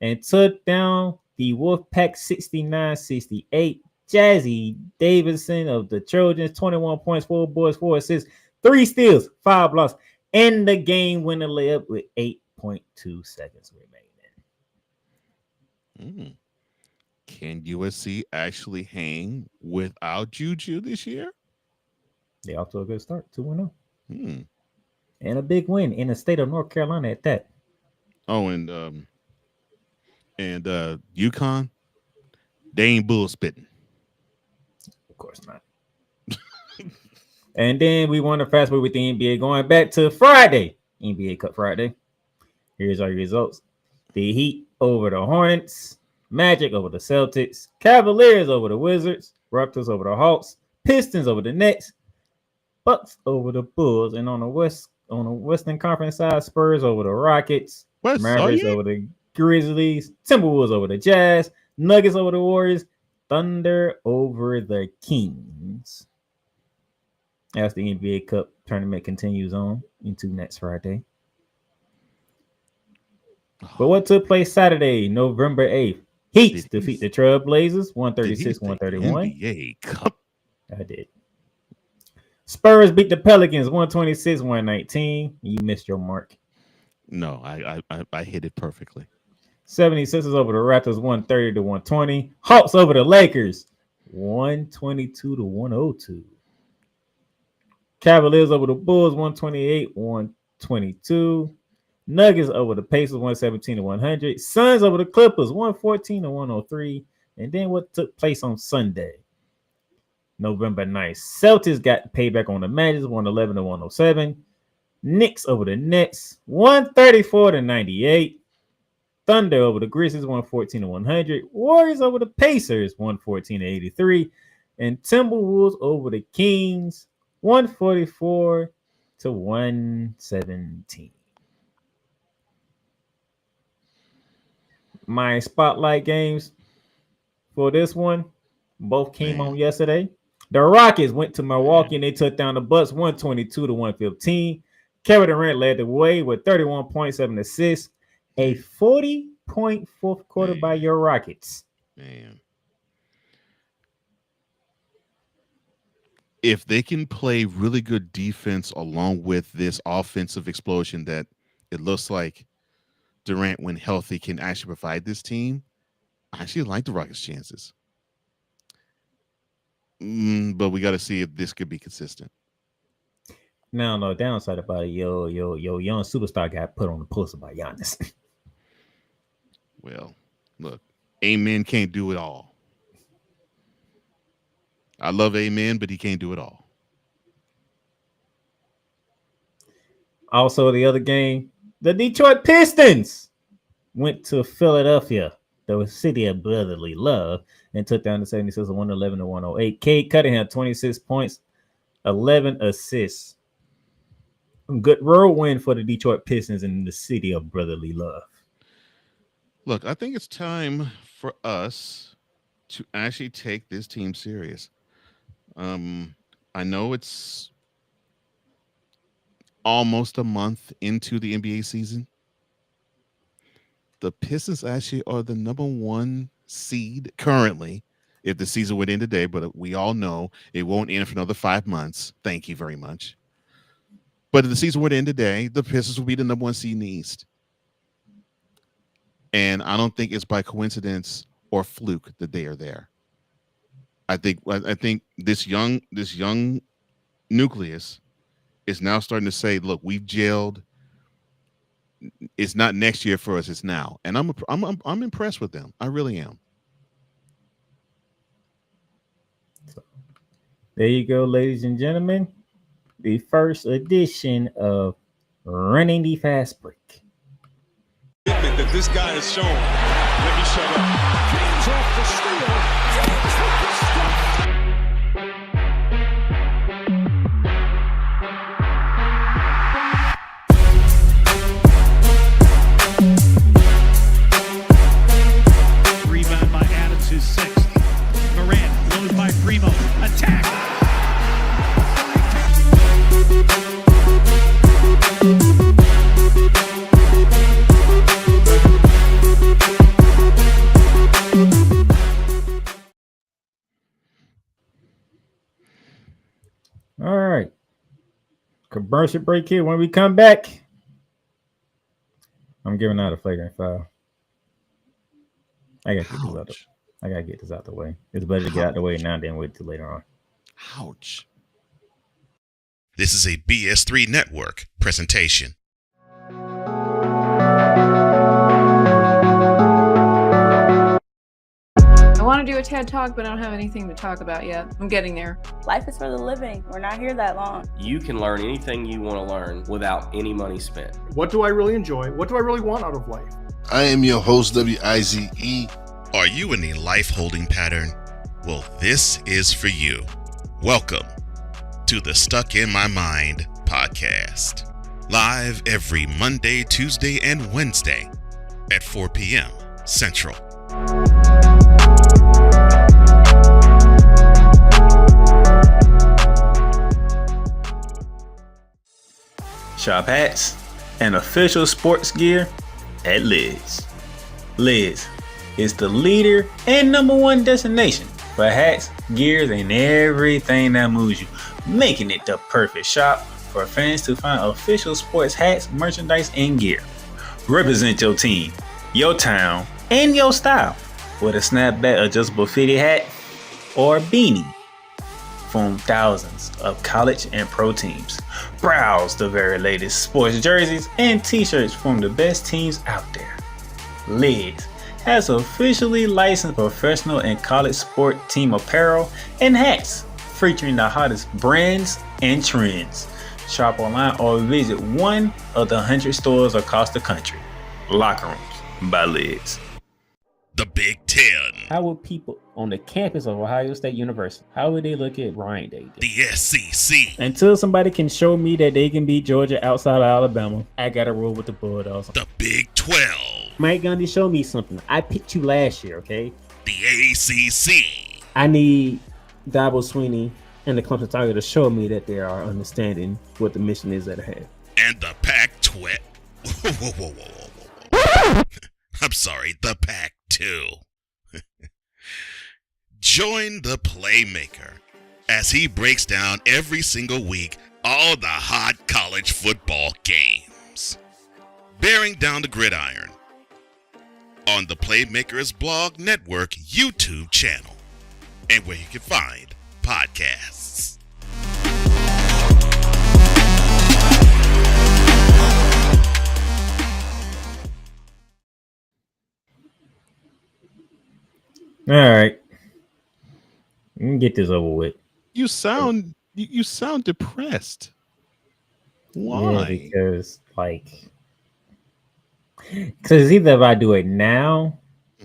and took down the Wolfpack 69-68. Jazzy Davidson of the Trojans, 21 points, 4 boards, 4 assists, 3 steals, 5 blocks, and the game winner layup with 8.2 seconds remaining. Can USC actually hang without Juju this year? They're off to a good start, 2-0. And a big win in the state of North Carolina at that. Oh, and UConn, they ain't bull spitting. Of course not. And then we want to fast forward with the NBA going back to Friday, NBA Cup Friday. Here's our results. The Heat over the Hornets, Magic over the Celtics, Cavaliers over the Wizards, Raptors over the Hawks, Pistons over the Nets, Bucks over the Bulls, and on the Western Conference side, Spurs over the Rockets, Mavericks over the Grizzlies, Timberwolves over the Jazz, Nuggets over the Warriors, Thunder over the Kings as the NBA Cup tournament continues on into next Friday. But what took place Saturday, November 8th? Heat defeat the Trailblazers 136-131. NBA Cup. I did. Spurs beat the Pelicans 126-119. You missed your mark. No, I hit it perfectly. 76ers over the Raptors 130-120. Hawks over the Lakers 122-102. Cavaliers over the Bulls 128-122. Nuggets over the Pacers 117-100. Suns over the Clippers 114-103. And then what took place on Sunday, November 9th? Celtics got payback on the Magic 111-107. Knicks over the Nets 134-98. Thunder over the Grizzlies 114-100. Warriors over the Pacers 114-83. And Timberwolves over the Kings 144-117. My spotlight games for this one both came on yesterday. The Rockets went to Milwaukee and they took down the Bucks 122-115. Kevin Durant led the way with 31 points, 7 assists. A 40-point fourth quarter by your Rockets. Man. If they can play really good defense along with this offensive explosion that it looks like Durant, when healthy, can actually provide this team, I actually like the Rockets' chances. But we got to see if this could be consistent. Now, no downside about it. Yo, young superstar got put on the poster by Giannis. Well, look, Amen can't do it all. I love Amen, but he can't do it all. Also, the other game, the Detroit Pistons went to Philadelphia, the city of brotherly love, and took down the 76ers 111-108. Cade Cunningham, 26 points, 11 assists. Good road win for the Detroit Pistons in the city of brotherly love. Look, I think it's time for us to actually take this team serious. I know it's almost a month into the NBA season. The Pistons actually are the number 1 seed currently if the season would end today, but we all know it won't end for another 5 months. Thank you very much. But if the season would end today, the Pistons will be the number 1 seed in the East. And I don't think it's by coincidence or fluke that they are there. I think this young nucleus is now starting to say, look, we've gelled. It's not next year for us, it's now. And I'm impressed with them. I really am. There you go, ladies and gentlemen. The first edition of Running the Fast Break. That this guy has shown. Let me shut up. James off the steal. James with the stop. Rebound by Adams, his 6th. Morant goes by Primo. Attack. All right. Commercial break here. When we come back, I'm giving out a flagrant foul. I gotta get this out the way. It's better to get out the way now than wait till later on. Ouch. This is a BS3 Network presentation. I want to do a TED Talk, but I don't have anything to talk about yet. I'm getting there. Life is for the living. We're not here that long. You can learn anything you want to learn without any money spent. What do I really enjoy? What do I really want out of life? I am your host, WIZE. Are you in a life holding pattern? Well, this is for you. Welcome to the Stuck in My Mind podcast. Live every Monday, Tuesday, and Wednesday at 4 p.m. Central. Shop hats and official sports gear at Lids. Lids is the leader and number one destination for hats, gears, and everything that moves you, making it the perfect shop for fans to find official sports hats, merchandise, and gear. Represent your team, your town, and your style with a snapback adjustable fitted hat or beanie from thousands of college and pro teams. Browse the very latest sports jerseys and t-shirts from the best teams out there. Lids has officially licensed professional and college sport team apparel and hats featuring the hottest brands and trends. Shop online or visit one of the 100 stores across the country. Locker Rooms by Lids. The Big Ten. How would people on the campus of Ohio State University, how would they look at Ryan Day? The SEC. Until somebody can show me that they can beat Georgia outside of Alabama, I gotta roll with the Bulldogs. The Big 12. Mike Gundy, show me something. I picked you last year, okay? The ACC. I need Dabo Sweeney and the Clemson Tigers to show me that they are understanding what the mission is at hand. And the Pac-12. Whoa. I'm sorry, the Pac-2. Join the Playmaker as he breaks down every single week all the hot college football games, bearing down the gridiron on the Playmaker's Blog Network YouTube channel and where you can find podcasts. All right. Let me get this over with. You sound depressed. Why? Yeah, because either if I do it now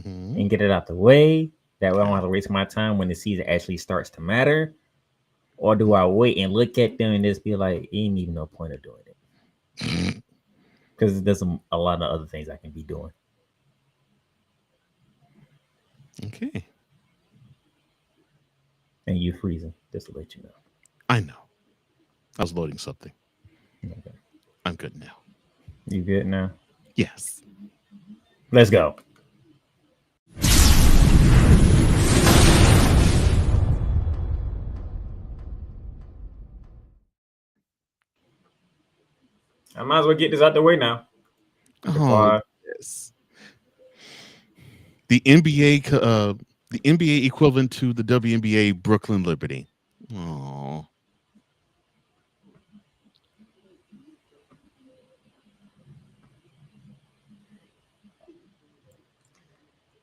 and get it out the way, that way I don't have to waste my time when the season actually starts to matter, or do I wait and look at them and just be like, ain't even no point of doing it? Because there's a lot of other things I can be doing. Okay. And you freezing, just to let you know. I know. I was loading something. Okay. I'm good now. You good now? Yes. Let's go. I might as well get this out the way now. Oh, yes. The NBA equivalent to the WNBA Brooklyn Liberty. Oh.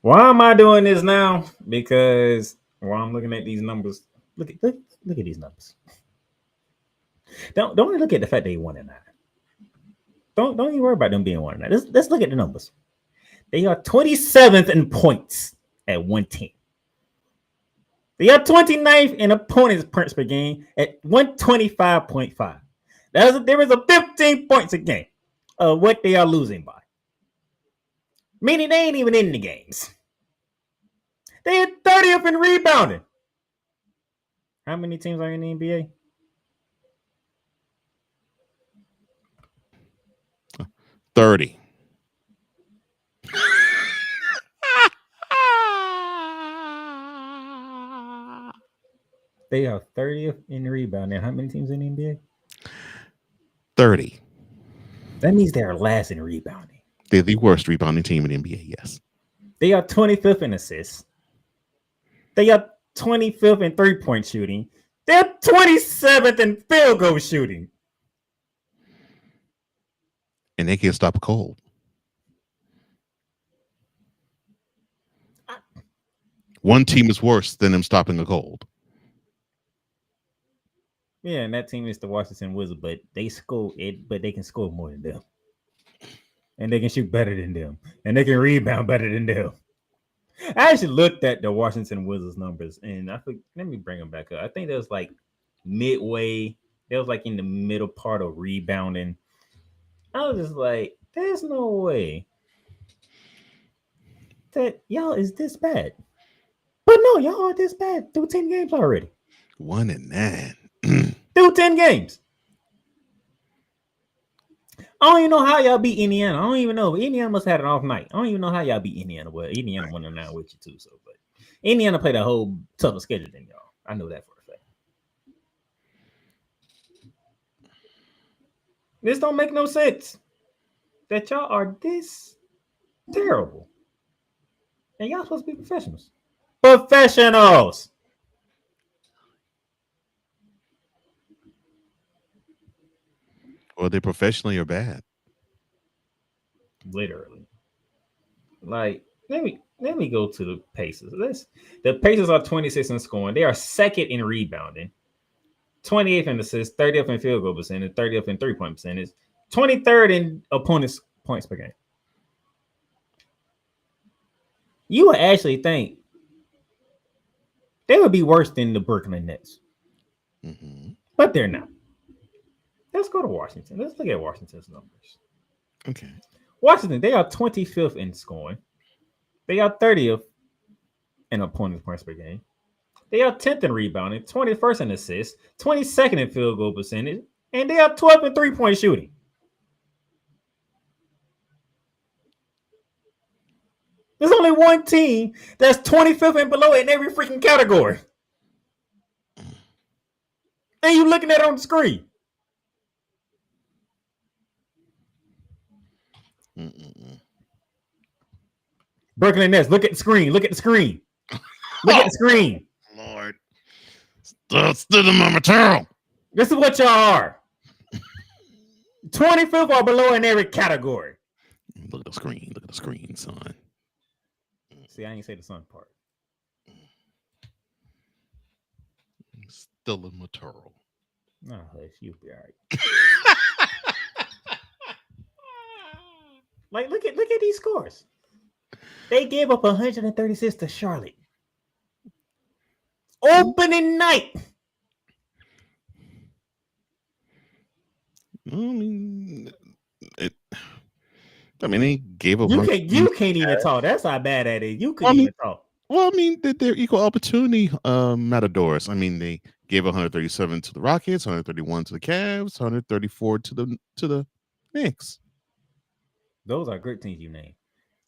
Why am I doing this now? Because while I'm looking at these numbers, look at these numbers. Don't even look at the fact they 1-9. Don't even worry about them being 1-9. Let's look at the numbers. They are 27th in points at 110. They are 29th in opponents' points per game at 125.5. There is a 15 points a game of what they are losing by. Meaning they ain't even in the games. They are 30th in rebounding. How many teams are in the NBA? 30. They are 30th in rebounding. How many teams in the NBA? 30. That means they are last in rebounding. They're the worst rebounding team in the NBA, yes. They are 25th in assists. They are 25th in three-point shooting. They're 27th in field goal shooting. And they can't stop a cold. One team is worse than them stopping a cold. Yeah, and that team is the Washington Wizards, but they score it, but they can score more than them. And they can shoot better than them. And they can rebound better than them. I actually looked at the Washington Wizards numbers, and let me bring them back up. I think that was like midway. That was like in the middle part of rebounding. I was just like, there's no way that y'all is this bad. But no, y'all are this bad through 10 games already. 1-9. Through 10 games. I don't even know how y'all beat Indiana. I don't even know. Indiana must have had an off night. I don't even know how y'all beat Indiana. Well, Indiana won them now with you too. So, but Indiana played a whole tougher schedule than y'all. I know that for a fact. This don't make no sense. That y'all are this terrible, and y'all supposed to be professionals. Professionals. Or they professionally or bad? Literally. Like, let me go to the Pacers. The Pacers are 26 in scoring. They are second in rebounding, 28th in assists, 30th in field goal percentage, 30th in 3-point percentage, 23rd in opponents' points per game. You would actually think they would be worse than the Brooklyn Nets, but they're not. Let's go to Washington. Let's look at Washington's numbers. Okay. Washington, they are 25th in scoring. They are 30th in opponents' points per game. They are 10th in rebounding, 21st in assists, 22nd in field goal percentage, and they are 12th in 3-point shooting. There's only one team that's 25th and below in every freaking category. And you looking at it on the screen. Brooklyn Nets, look at the screen. Look at the screen. Look at the screen. Lord. Stood in my material. This is what y'all are. 25th or below in every category. Look at the screen. Look at the screen, son. See, I ain't say the sun part. Still in material. No, you'll be all right. Like, look at these scores. They gave up 136 to Charlotte. Opening night. I mean, they gave up. You can't even talk. That's how bad that is. You couldn't even talk. Well, I mean, they're equal opportunity matadors. I mean, they gave 137 to the Rockets, 131 to the Cavs, 134 to the Knicks. Those are great teams you named.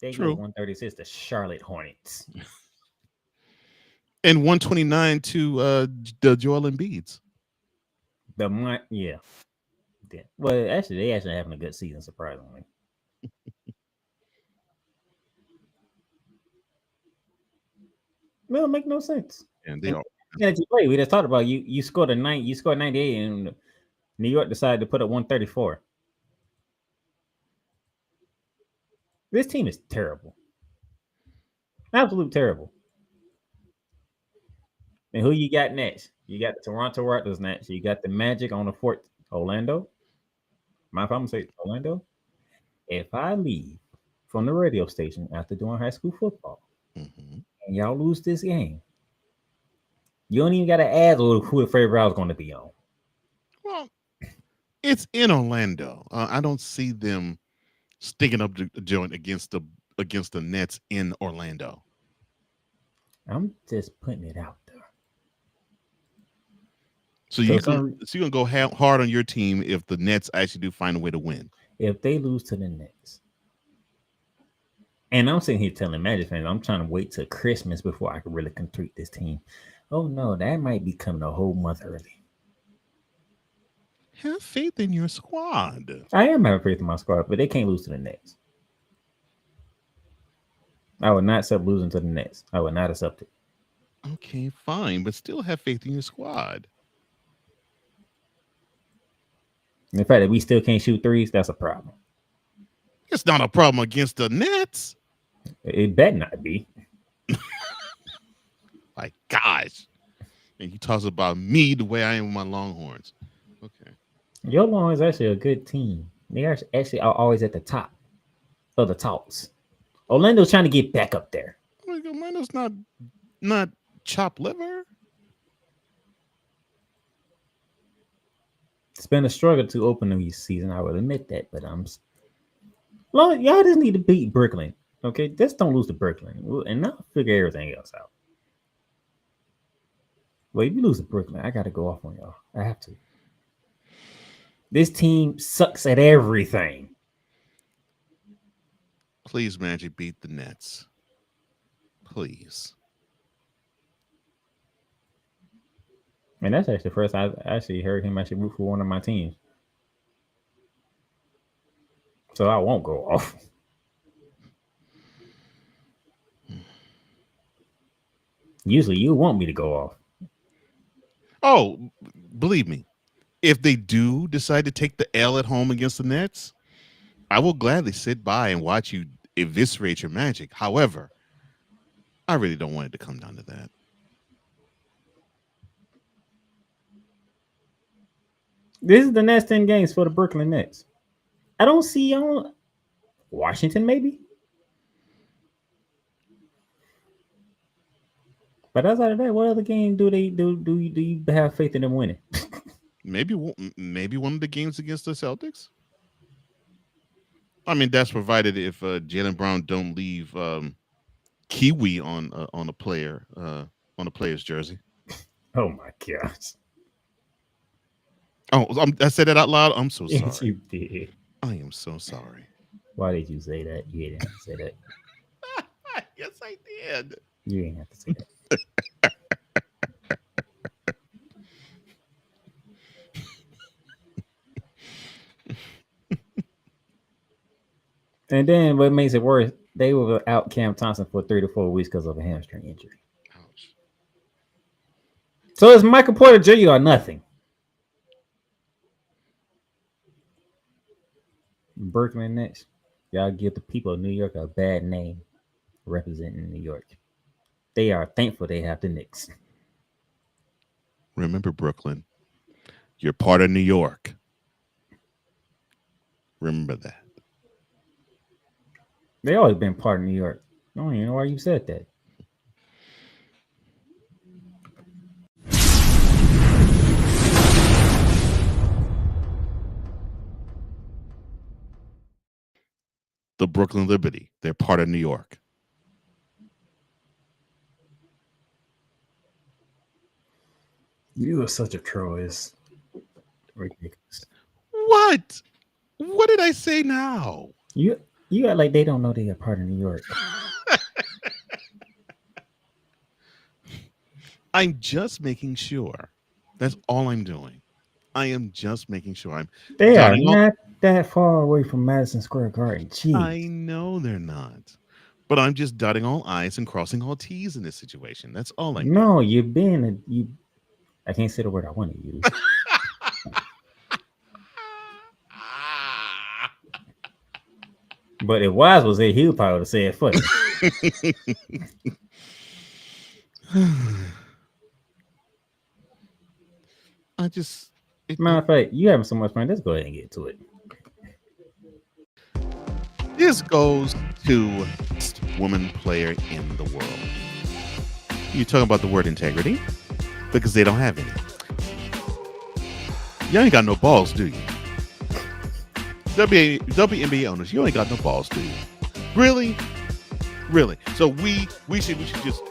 They True. gave 136 to Charlotte Hornets. And 129 to the Joel Embiid's. Yeah. Well, actually, they actually having a good season, surprisingly. It don't make no sense. And they are. We just talked about you scored 98, and New York decided to put up 134. This team is terrible. Absolute terrible. And who you got next? You got the Toronto Raptors next. You got the Magic on the fourth. Orlando. Mind if I'm gonna say Orlando? If I leave from the radio station after doing high school football, and y'all lose this game, you don't even got to ask who the favorite I was going to be on. Well, it's in Orlando. I don't see them sticking up the joint against the Nets in Orlando. I'm just putting it out there. So you're gonna go hard on your team if the Nets actually do find a way to win. If they lose to the Nets, and I'm sitting here telling Magic fans, I'm trying to wait till Christmas before I can really complete this team. Oh no, that might be coming a whole month early. Have faith in your squad. I am having faith in my squad, but they can't lose to the Nets. I would not accept losing to the Nets. I would not accept it. Okay, fine, but still have faith in your squad. And the fact that we still can't shoot threes, that's a problem. It's not a problem against the Nets. It better not be. My gosh. And you talk about me the way I am with my Longhorns. Okay. Your Longhorns is actually a good team. They are actually always at the top of the talks. Orlando's trying to get back up there. Orlando's not chopped liver. It's been a struggle to open the season. I will admit that, but y'all just need to beat Brooklyn. Okay, just don't lose to Brooklyn, and I'll figure everything else out. Well, if you lose to Brooklyn, I got to go off on y'all. I have to. This team sucks at everything. Please, Magic, beat the Nets. Please. And that's actually the first I actually heard him actually root for one of my teams. So I won't go off. Usually you want me to go off. Oh, believe me, if they do decide to take the L at home against the Nets, I will gladly sit by and watch you eviscerate your Magic. However, I really don't want it to come down to that. This is the next 10 games for the Brooklyn Nets. I don't see on Washington, maybe. But outside of that, what other game do you have faith in them winning? Maybe one of the games against the Celtics. I mean, that's provided if Jaylen Brown don't leave Kiwi on a player on a player's jersey. Oh my gosh! Oh, I said that out loud. I'm so sorry. Yes, you did. I am so sorry. Why did you say that? You didn't have to say that. Yes, I did. You didn't have to say that. And then what makes it worse, they were without Cam Thompson for 3 to 4 weeks because of a hamstring injury. Ouch. So it's Michael Porter Jr. or nothing. Brooklyn Nets, y'all give the people of New York a bad name representing New York. They are thankful they have the Knicks. Remember, Brooklyn, you're part of New York. Remember that. They always been part of New York. I don't even know why you said that. The Brooklyn Liberty, they're part of New York. You are such a troll. It's ridiculous. What? What did I say now? You act like they don't know they are part of New York. I'm just making sure. That's all I'm doing. I am just making sure. They are not that far away from Madison Square Garden. Jeez. I know they're not. But I'm just dotting all I's and crossing all T's in this situation. That's all I'm No, you're being I can't say the word I want to use. But if Wise was there, he would probably say it funny. Matter of fact, you having so much fun. Let's go ahead and get to it. This goes to best woman player in the world. You talking about the word integrity? Because they don't have any. You ain't got no balls, do you? WNBA owners, you ain't got no balls, do you? Really? Really? So we should just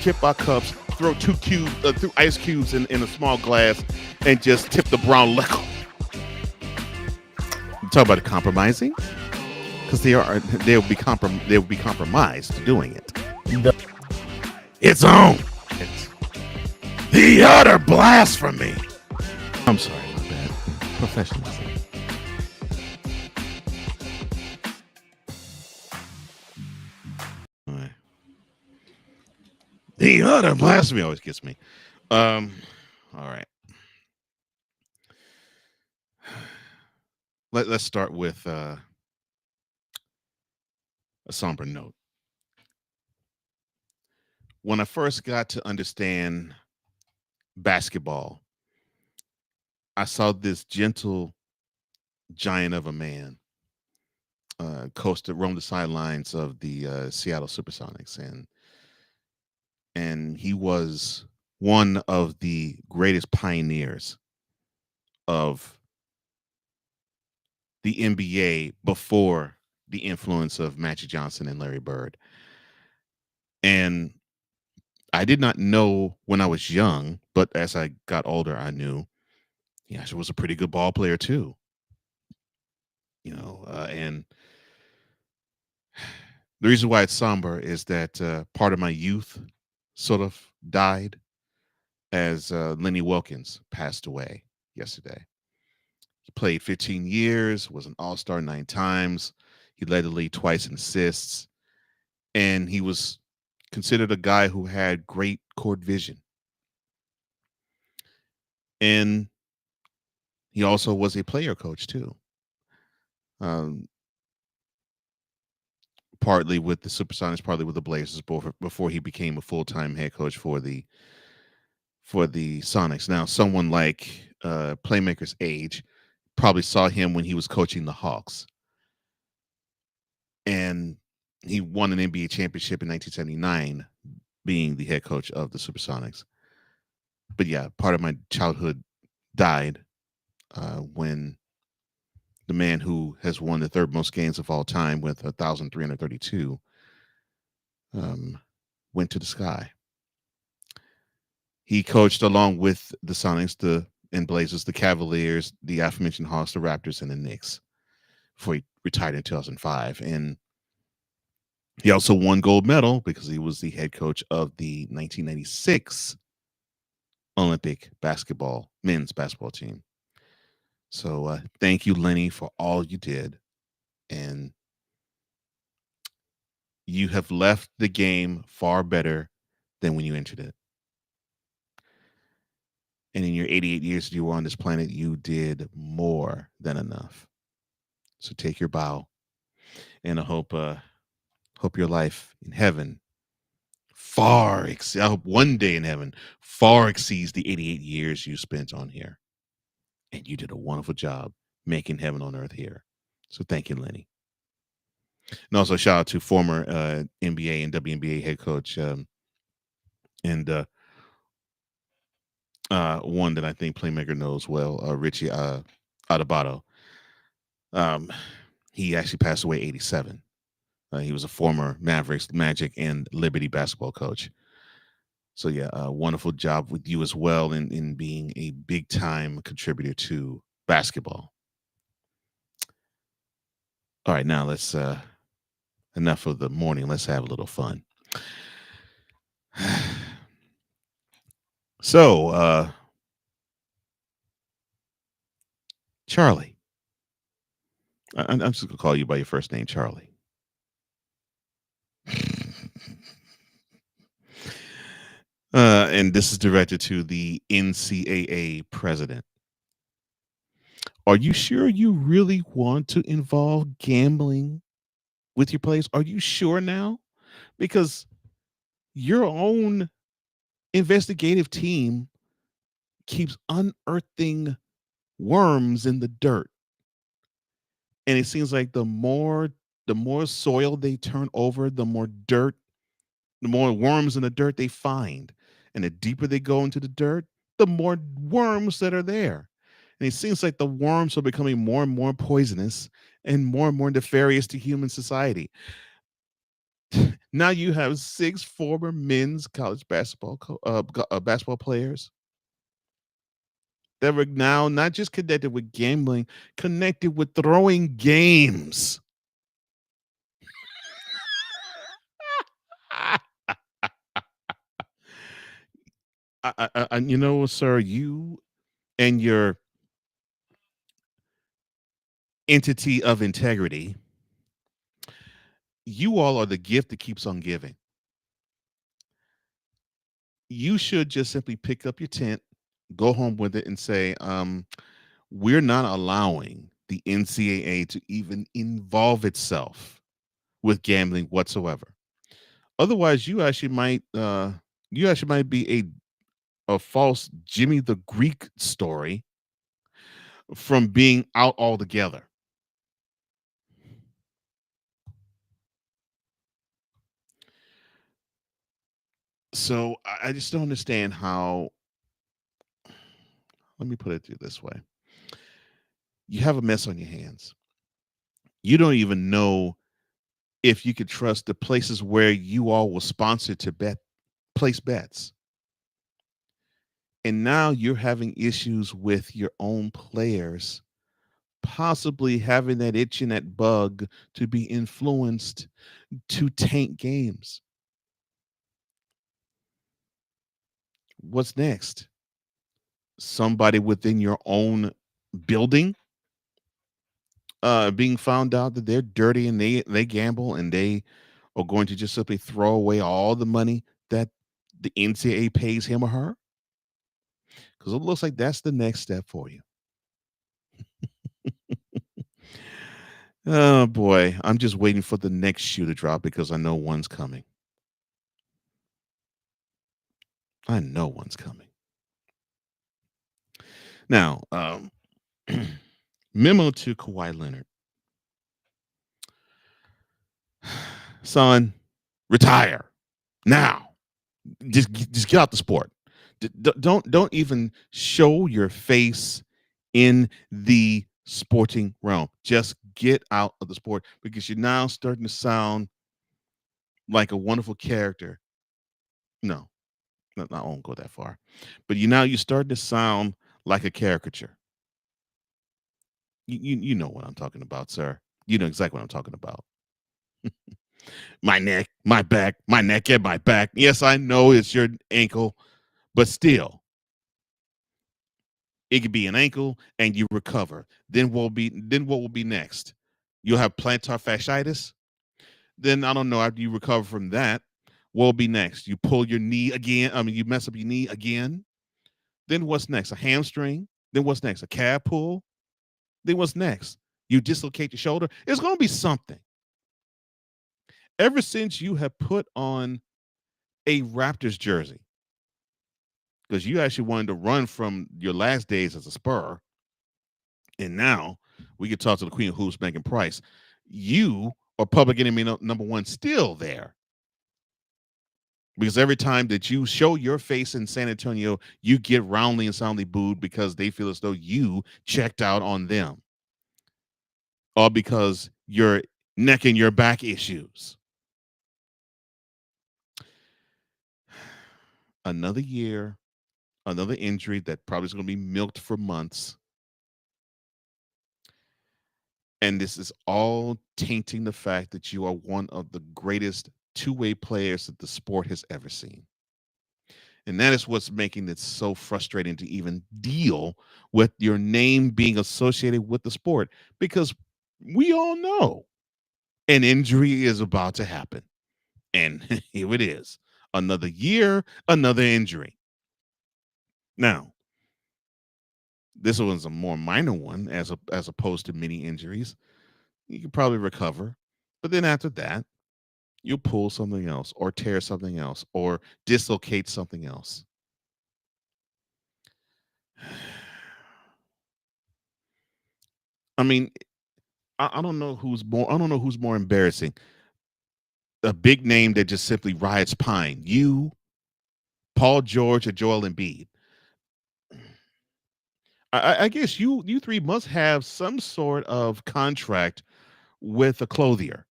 tip our cups, throw through ice cubes in a small glass, and just tip the brown liquor. You talk about compromising? Because they'll be compromised doing it. It's on. It's the utter blasphemy. I'm sorry, my bad. Professionalism. All right. The utter blasphemy always gets me. All right. Let's start with a somber note. When I first got to understand basketball, I saw this gentle giant of a man roam the sidelines of the Seattle Supersonics, and he was one of the greatest pioneers of the NBA before the influence of Magic Johnson and Larry Bird. And I did not know when I was young, but as I got older, I knew he actually was a pretty good ball player too. And the reason why it's somber is that part of my youth sort of died as Lenny Wilkins passed away yesterday. He played 15 years, was an All-Star 9 times. He led the league twice in assists, and he was considered a guy who had great court vision. And he also was a player coach too. Partly with the Supersonics, partly with the Blazers, before he became a full-time head coach for the Sonics. Now, someone like Playmaker's age probably saw him when he was coaching the Hawks, and he won an NBA championship in 1979, being the head coach of the Supersonics. But yeah, part of my childhood died when the man who has won the third most games of all time with 1,332 went to the sky. He coached along with the Sonics, and Blazers, the Cavaliers, the aforementioned Hawks, the Raptors, and the Knicks before he retired in 2005. And he also won gold medal because he was the head coach of the 1996 Olympic men's basketball team. So thank you, Lenny, for all you did. And you have left the game far better than when you entered it. And in your 88 years that you were on this planet, you did more than enough. So take your bow. And I hope your life in heaven I hope one day in heaven far exceeds the 88 years you spent on here. And you did a wonderful job making heaven on earth here. So thank you, Lenny. And also shout out to former NBA and WNBA head coach and one that I think Playmaker knows well, Richie Adebayo. He actually passed away 87. He was a former Mavericks, Magic, and Liberty basketball coach. So yeah, wonderful job with you as well in being a big time contributor to basketball. All right, now let's enough of the morning. Let's have a little fun. So, Charlie, I'm just gonna call you by your first name, Charlie. And this is directed to the NCAA president. Are you sure you really want to involve gambling with your players? Are you sure now? Because your own investigative team keeps unearthing worms in the dirt. And it seems like the more soil they turn over, the more worms in the dirt they find. And the deeper they go into the dirt, the more worms that are there. And it seems like the worms are becoming more and more poisonous and more nefarious to human society. Now you have 6 former men's college basketball players that were now not just connected with gambling, connected with throwing games. You know, sir, you and your entity of integrity, you all are the gift that keeps on giving. You should just simply pick up your tent, go home with it, and say, we're not allowing the NCAA to even involve itself with gambling whatsoever. Otherwise, you actually might be a false Jimmy the Greek story from being out altogether. So I just don't understand how. Let me put it to you this way. You have a mess on your hands. You don't even know if you could trust the places where you all were sponsored to place bets. And now you're having issues with your own players, possibly having that itch and that bug to be influenced to tank games. What's next? Somebody within your own building being found out that they're dirty and they gamble and they are going to just simply throw away all the money that the NCAA pays him or her? Because it looks like that's the next step for you. Oh boy, I'm just waiting for the next shoe to drop because I know one's coming. I know one's coming. Now, memo to Kawhi Leonard. Son, retire now. Just get out the sport. Don't even show your face in the sporting realm. Just get out of the sport because you're now starting to sound like a wonderful character. No, I won't go that far. But you're starting to sound like a caricature. You know what I'm talking about, sir. You know exactly what I'm talking about. My neck, my back, my neck and my back. Yes, I know it's your ankle, but still, it could be an ankle and you recover. Then what will be next? You'll have plantar fasciitis. Then I don't know, after you recover from that, what will be next? You pull your knee again. I mean, you mess up your knee again. Then what's next? A hamstring. Then what's next? A calf pull. Then what's next? You dislocate your shoulder. It's going to be something. Ever since you have put on a Raptors jersey, because you actually wanted to run from your last days as a Spur, and now we can talk to the Queen of Hoops, Megan Price. You are public enemy number one still there. Because every time that you show your face in San Antonio, you get roundly and soundly booed because they feel as though you checked out on them. All because your neck and your back issues. Another year, another injury that probably is going to be milked for months. And this is all tainting the fact that you are one of the greatest two-way players that the sport has ever seen. And that is what's making it so frustrating to even deal with your name being associated with the sport, because we all know an injury is about to happen. And here it is. Another year, another injury. Now, this one's a more minor one as opposed to many injuries. You can probably recover. But then after that, you'll pull something else or tear something else or dislocate something else. I mean, I don't know who's more embarrassing. A big name that just simply rides pine. You, Paul George, or Joel Embiid. I guess you three must have some sort of contract with a clothier.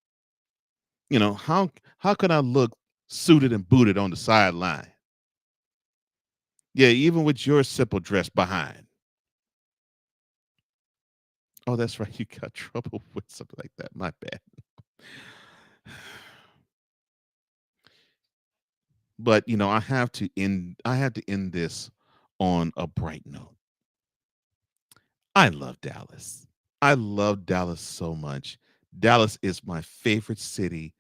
You know, how can I look suited and booted on the sideline? Yeah, even with your simple dress behind. Oh, that's right. You got trouble with something like that. My bad. But I have to end this on a bright note. I love Dallas. I love Dallas so much. Dallas is my favorite city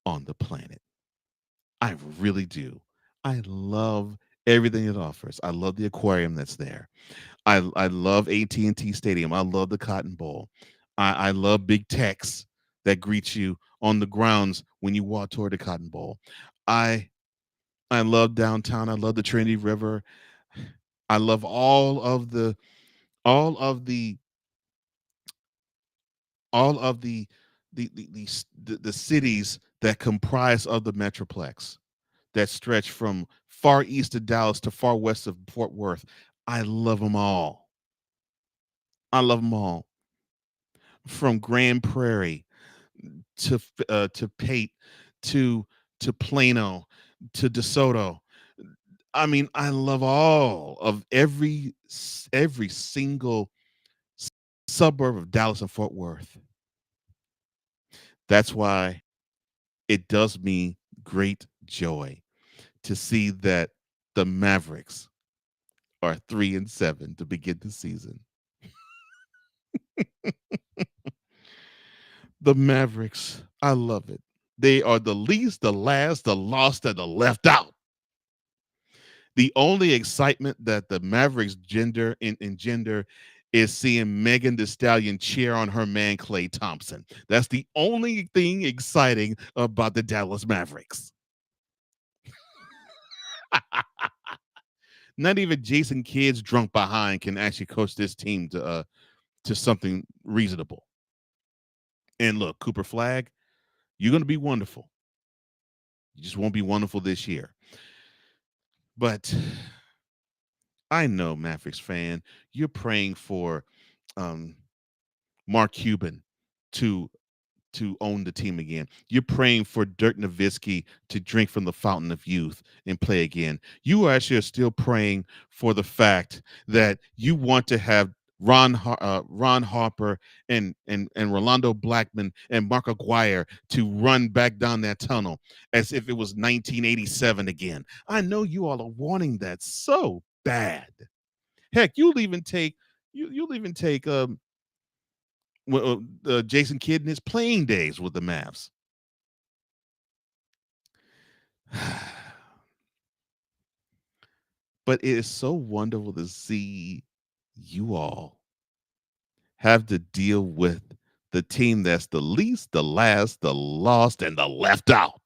on the planet. I really do. I love everything it offers. I love the aquarium that's there. I love AT&T Stadium. I love the Cotton Bowl. I love big techs that greet you on the grounds when you walk toward the Cotton Bowl. I love downtown. I love the Trinity River. I love all of the all of the cities that comprise of the Metroplex that stretch from far east of Dallas to far west of Fort Worth. I love them all. I love them all. From Grand Prairie to Pate to Plano to DeSoto. I mean, I love all of every single suburb of Dallas and Fort Worth. That's why it does me great joy to see that the Mavericks are 3-7 to begin the season. The Mavericks, I love it. They are the least, the last, the lost, and the left out. The only excitement that the Mavericks engender is seeing Megan Thee Stallion cheer on her man Klay Thompson. That's the only thing exciting about the Dallas Mavericks. Not even Jason Kidd's drunk behind can actually coach this team to something reasonable. And look, Cooper Flag, you're going to be wonderful. You just won't be wonderful this year. But I know, Mavericks fan, you're praying for Mark Cuban to own the team again. You're praying for Dirk Nowitzki to drink from the fountain of youth and play again. You actually are still praying for the fact that you want to have Ron Harper and Rolando Blackman and Mark Aguirre to run back down that tunnel as if it was 1987 again. I know you all are wanting that so bad. Heck, you'll even take Jason Kidd in his playing days with the Mavs. But it is so wonderful to see you all have to deal with the team that's the least, the last, the lost, and the left out.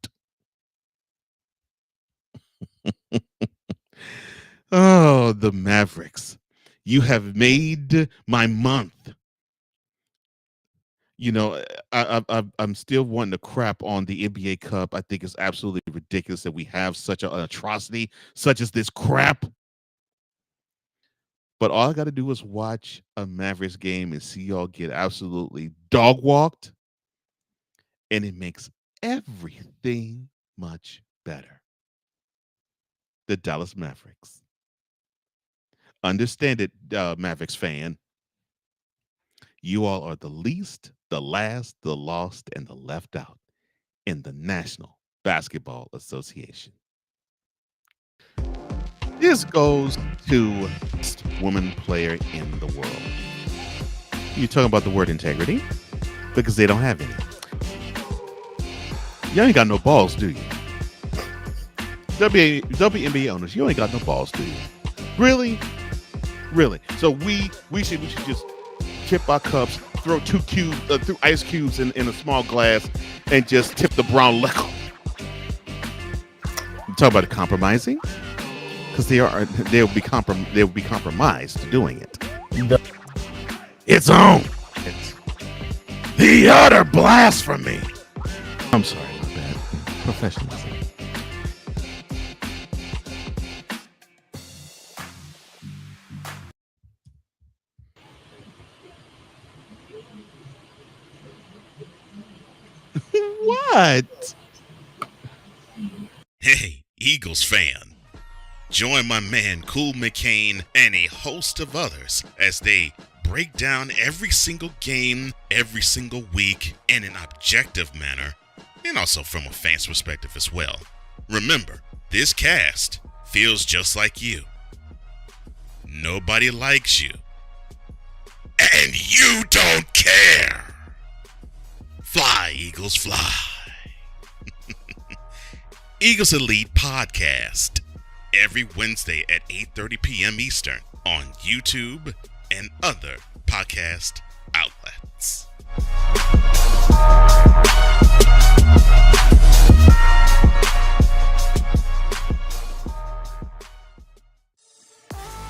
Oh, the Mavericks. You have made my month. You know, I'm still wanting to crap on the NBA Cup. I think it's absolutely ridiculous that we have such an atrocity, such as this crap. But all I got to do is watch a Mavericks game and see y'all get absolutely dog walked. And it makes everything much better. The Dallas Mavericks. Understand it, Mavericks fan. You all are the least, the last, the lost, and the left out in the National Basketball Association. This goes to best woman player in the world. You're talking about the word integrity? Because they don't have any. You ain't got no balls, do you? WNBA owners, you ain't got no balls, do you? Really? Really? So we should just tip our cups, throw through ice cubes in a small glass, and just tip the brown liquor. You talk about compromising? Because they'll be compromised doing it. It's on. It's the utter blasphemy. I'm sorry about that. Professionalism. What? Hey, Eagles fan. Join my man Cool McCain and a host of others as they break down every single game, every single week in an objective manner, and also from a fan's perspective as well. Remember, this cast feels just like you. Nobody likes you. And you don't care. Fly, Eagles, fly. Eagles Elite Podcast. Every Wednesday at 8:30 p.m. Eastern on YouTube and other podcast outlets.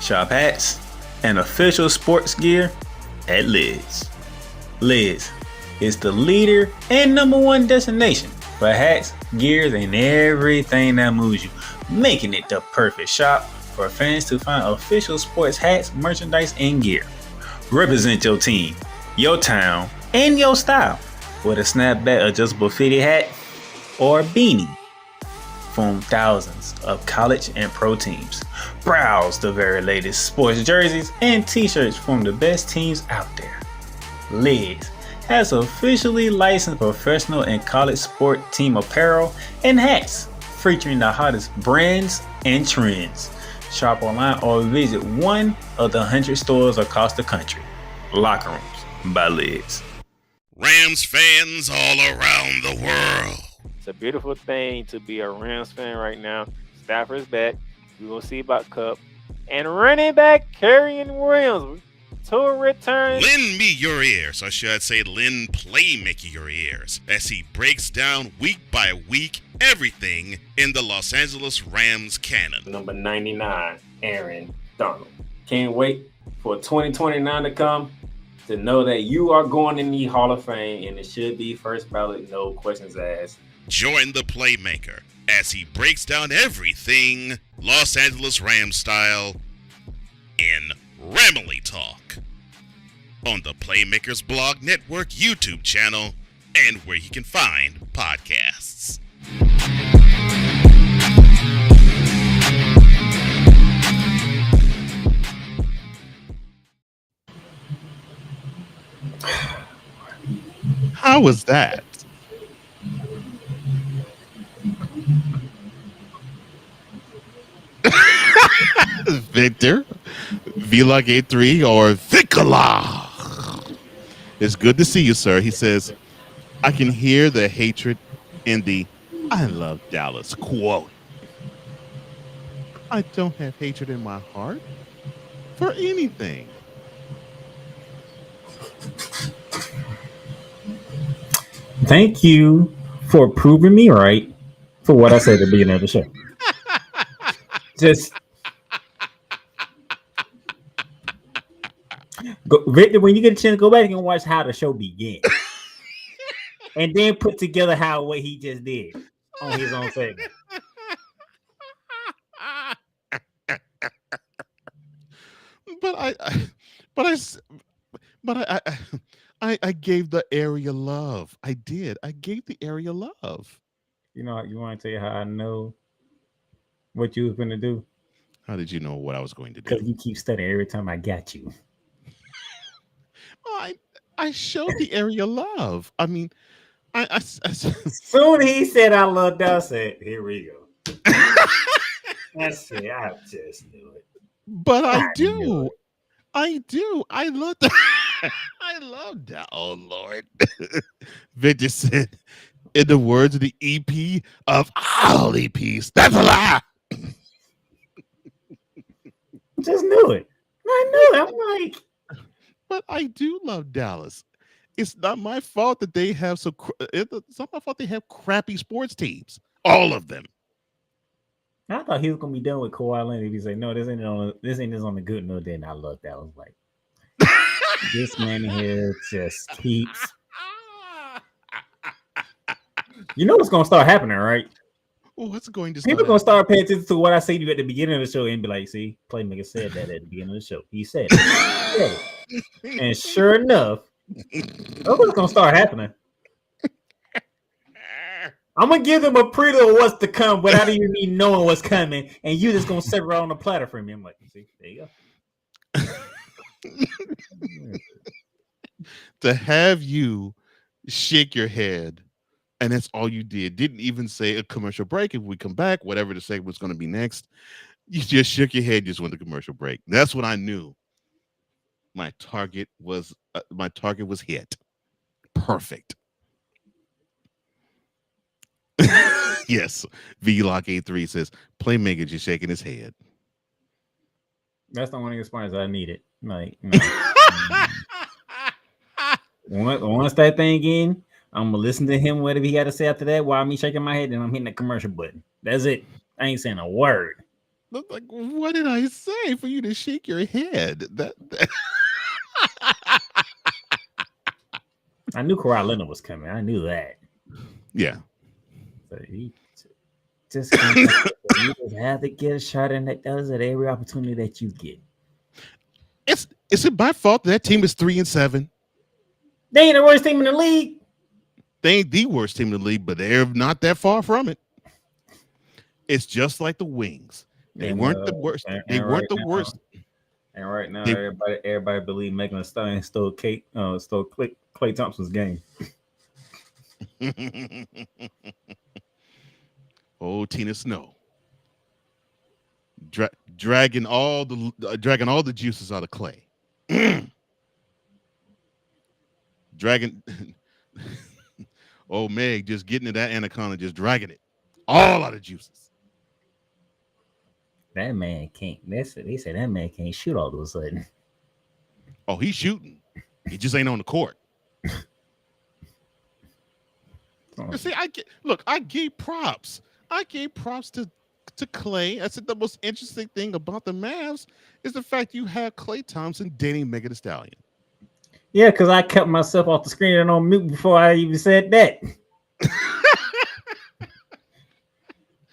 Shop hats and official sports gear at Lids. Lids is the leader and #1 destination for hats, gears, and everything that moves you, making it the perfect shop for fans to find official sports hats, merchandise, and gear. Represent your team, your town, and your style with a snapback adjustable fitted hat or beanie. from thousands of college and pro teams. Browse the very latest sports jerseys and t-shirts from the best teams out there. Lids has officially licensed professional and college sport team apparel and hats featuring the hottest brands and trends. Shop online or visit one of the 100 stores across the country. Locker Rooms by Lids. Rams fans all around the world. It's a beautiful thing to be a Rams fan right now. Stafford's back. We're going to see about Cup. And running back Kerryon Williams to return. Lend me your ears, or should I say lend Playmaker your ears, as he breaks down week by week everything in the Los Angeles Rams canon. Number 99, Aaron Donald. Can't wait for 2029 to come to know that you are going in the Hall of Fame, and it should be first ballot, no questions asked. Join the Playmaker as he breaks down everything Los Angeles Rams style in Ramily Talk on the Playmakers Blog Network YouTube channel and where you can find podcasts. How was that? Victor, Vlog83 or Vicala. It's good to see you, sir. He says, I can hear the hatred in the I love Dallas quote. I don't have hatred in my heart for anything. Thank you for proving me right for what I said at the beginning of the show. Just go, Victor, when you get a chance, go back and watch how the show began. And then put together what he just did on his own segment. I gave the area love. I did. I gave the area love. You know, you want to tell you how I know what you was going to do? How did you know what I was going to do? Because you keep studying every time I got you. I showed the area love. I mean, I soon he said I love Dallas. I said, here we go. That's it. I just knew it. But I do. I do. I love that. I love that. Oh Lord. Victor said, in the words of the EP of all EPs, that's a lie. Just knew it. I knew it. I'm like, but I do love Dallas. It's not my fault that they have it's not my fault they have crappy sports teams. All of them. I thought he was gonna be done with Kawhi Leonard. He's like, no, this ain't on the good note. Then I love that. I was like, this man here just keeps. You know what's gonna start happening, right? What's going to people gonna start paying attention to what I say to you at the beginning of the show and be like, see, Playmaker said that at the beginning of the show. He said it. And sure enough, that's what's gonna start happening. I'm gonna give them a preview of what's to come without even me knowing what's coming, and you just gonna sit right on the platter for me. I'm like, see, there you go. To have you shake your head, and that's all you didn't even say a commercial break. If we come back, whatever the segment was going to be next, you just shook your head, just went to commercial break. That's when I knew my target was hit. Perfect. Yes, Vlog83 says Playmaker just shaking his head. That's the only response I needed. Like, no. Once that thing in, I'm gonna listen to him, whatever he got to say after that, while me shaking my head, and I'm hitting the commercial button. That's it. I ain't saying a word. Like, what did I say for you to shake your head? I knew Kawhi Leonard was coming. I knew that. Yeah. So he just you just have to get a shot in that does at every opportunity that you get. Is it my fault that team is 3-7? They ain't the worst team in the league. They ain't the worst team in the league, but they're not that far from it. It's just like the Wings. They And, weren't the worst. They weren't the worst. And right now, They- everybody believe Megan Thee Stallion stole Klay Thompson's game. Oh, Tina Snow, dragging all the juices out of Clay. Dragging. Oh, Meg just getting to that anaconda, just dragging it all out of juices. That man can't. They said that man can't shoot all of a sudden. Oh, he's shooting. He just ain't on the court. You see, I gave props. I gave props to Clay. I said the most interesting thing about the Mavs is the fact you have Klay Thompson dating Megan Thee Stallion. Yeah, because I kept myself off the screen and on mute before I even said that.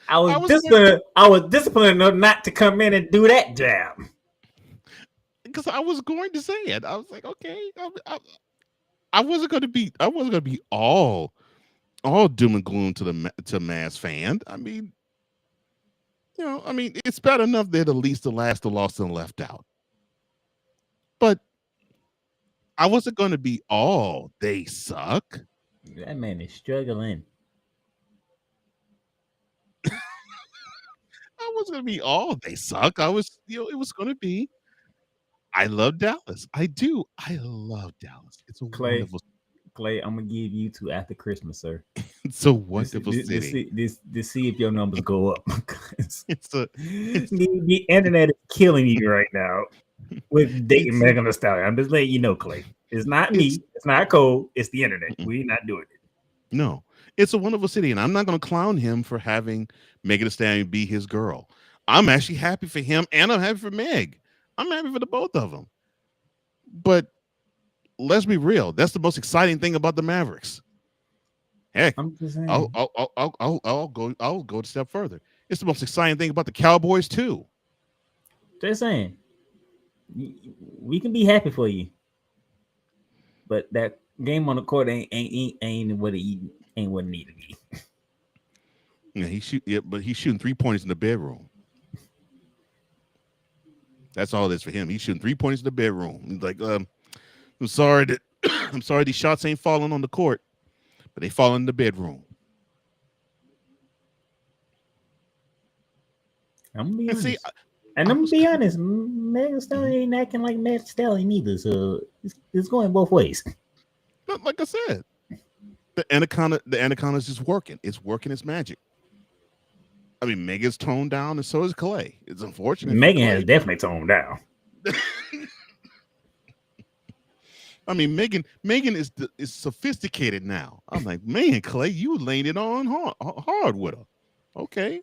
I was disciplined enough not to come in and do that jab. Because I was going to say it. I was like, okay, I wasn't going to be all doom and gloom to Mavs fan. I mean, it's bad enough they're the least, the last, the lost, and left out. But I wasn't going to be all they suck. That man is struggling. I wasn't going to be all they suck. I was, it was going to be. I love Dallas. I do. I love Dallas. It's a wonderful. Clay, I'm gonna give you to after Christmas, sir. It's a wonderful city. To see if your numbers go up. The internet is killing you right now with dating Megan Thee Stallion. I'm just letting you know, Clay. It's not me. It's not Cole. It's the internet. We're not doing it. No, it's a wonderful city, and I'm not going to clown him for having Megan Thee Stallion be his girl. I'm actually happy for him, and I'm happy for Meg. I'm happy for the both of them. But let's be real. That's the most exciting thing about the Mavericks. Heck, I'm just saying. I'll go a step further. It's the most exciting thing about the Cowboys too. Just saying. We can be happy for you, but that game on the court ain't what it needed to be. Yeah, but he's shooting 3-pointers in the bedroom. That's all it is for him. He's shooting 3-pointers in the bedroom. He's like, I'm sorry these shots ain't falling on the court, but they fall in the bedroom. I'm gonna be honest. I'm gonna be honest. Megan Thee Stallion ain't acting like Megan Thee Stallion either, so it's going both ways. But like I said, the anaconda's just working. It's working its magic. I mean, Megan's toned down, and so is Clay. It's unfortunate. Megan has definitely toned down. I mean, Megan is sophisticated now. I'm like, man, Clay, you laying it on hard with her. Okay,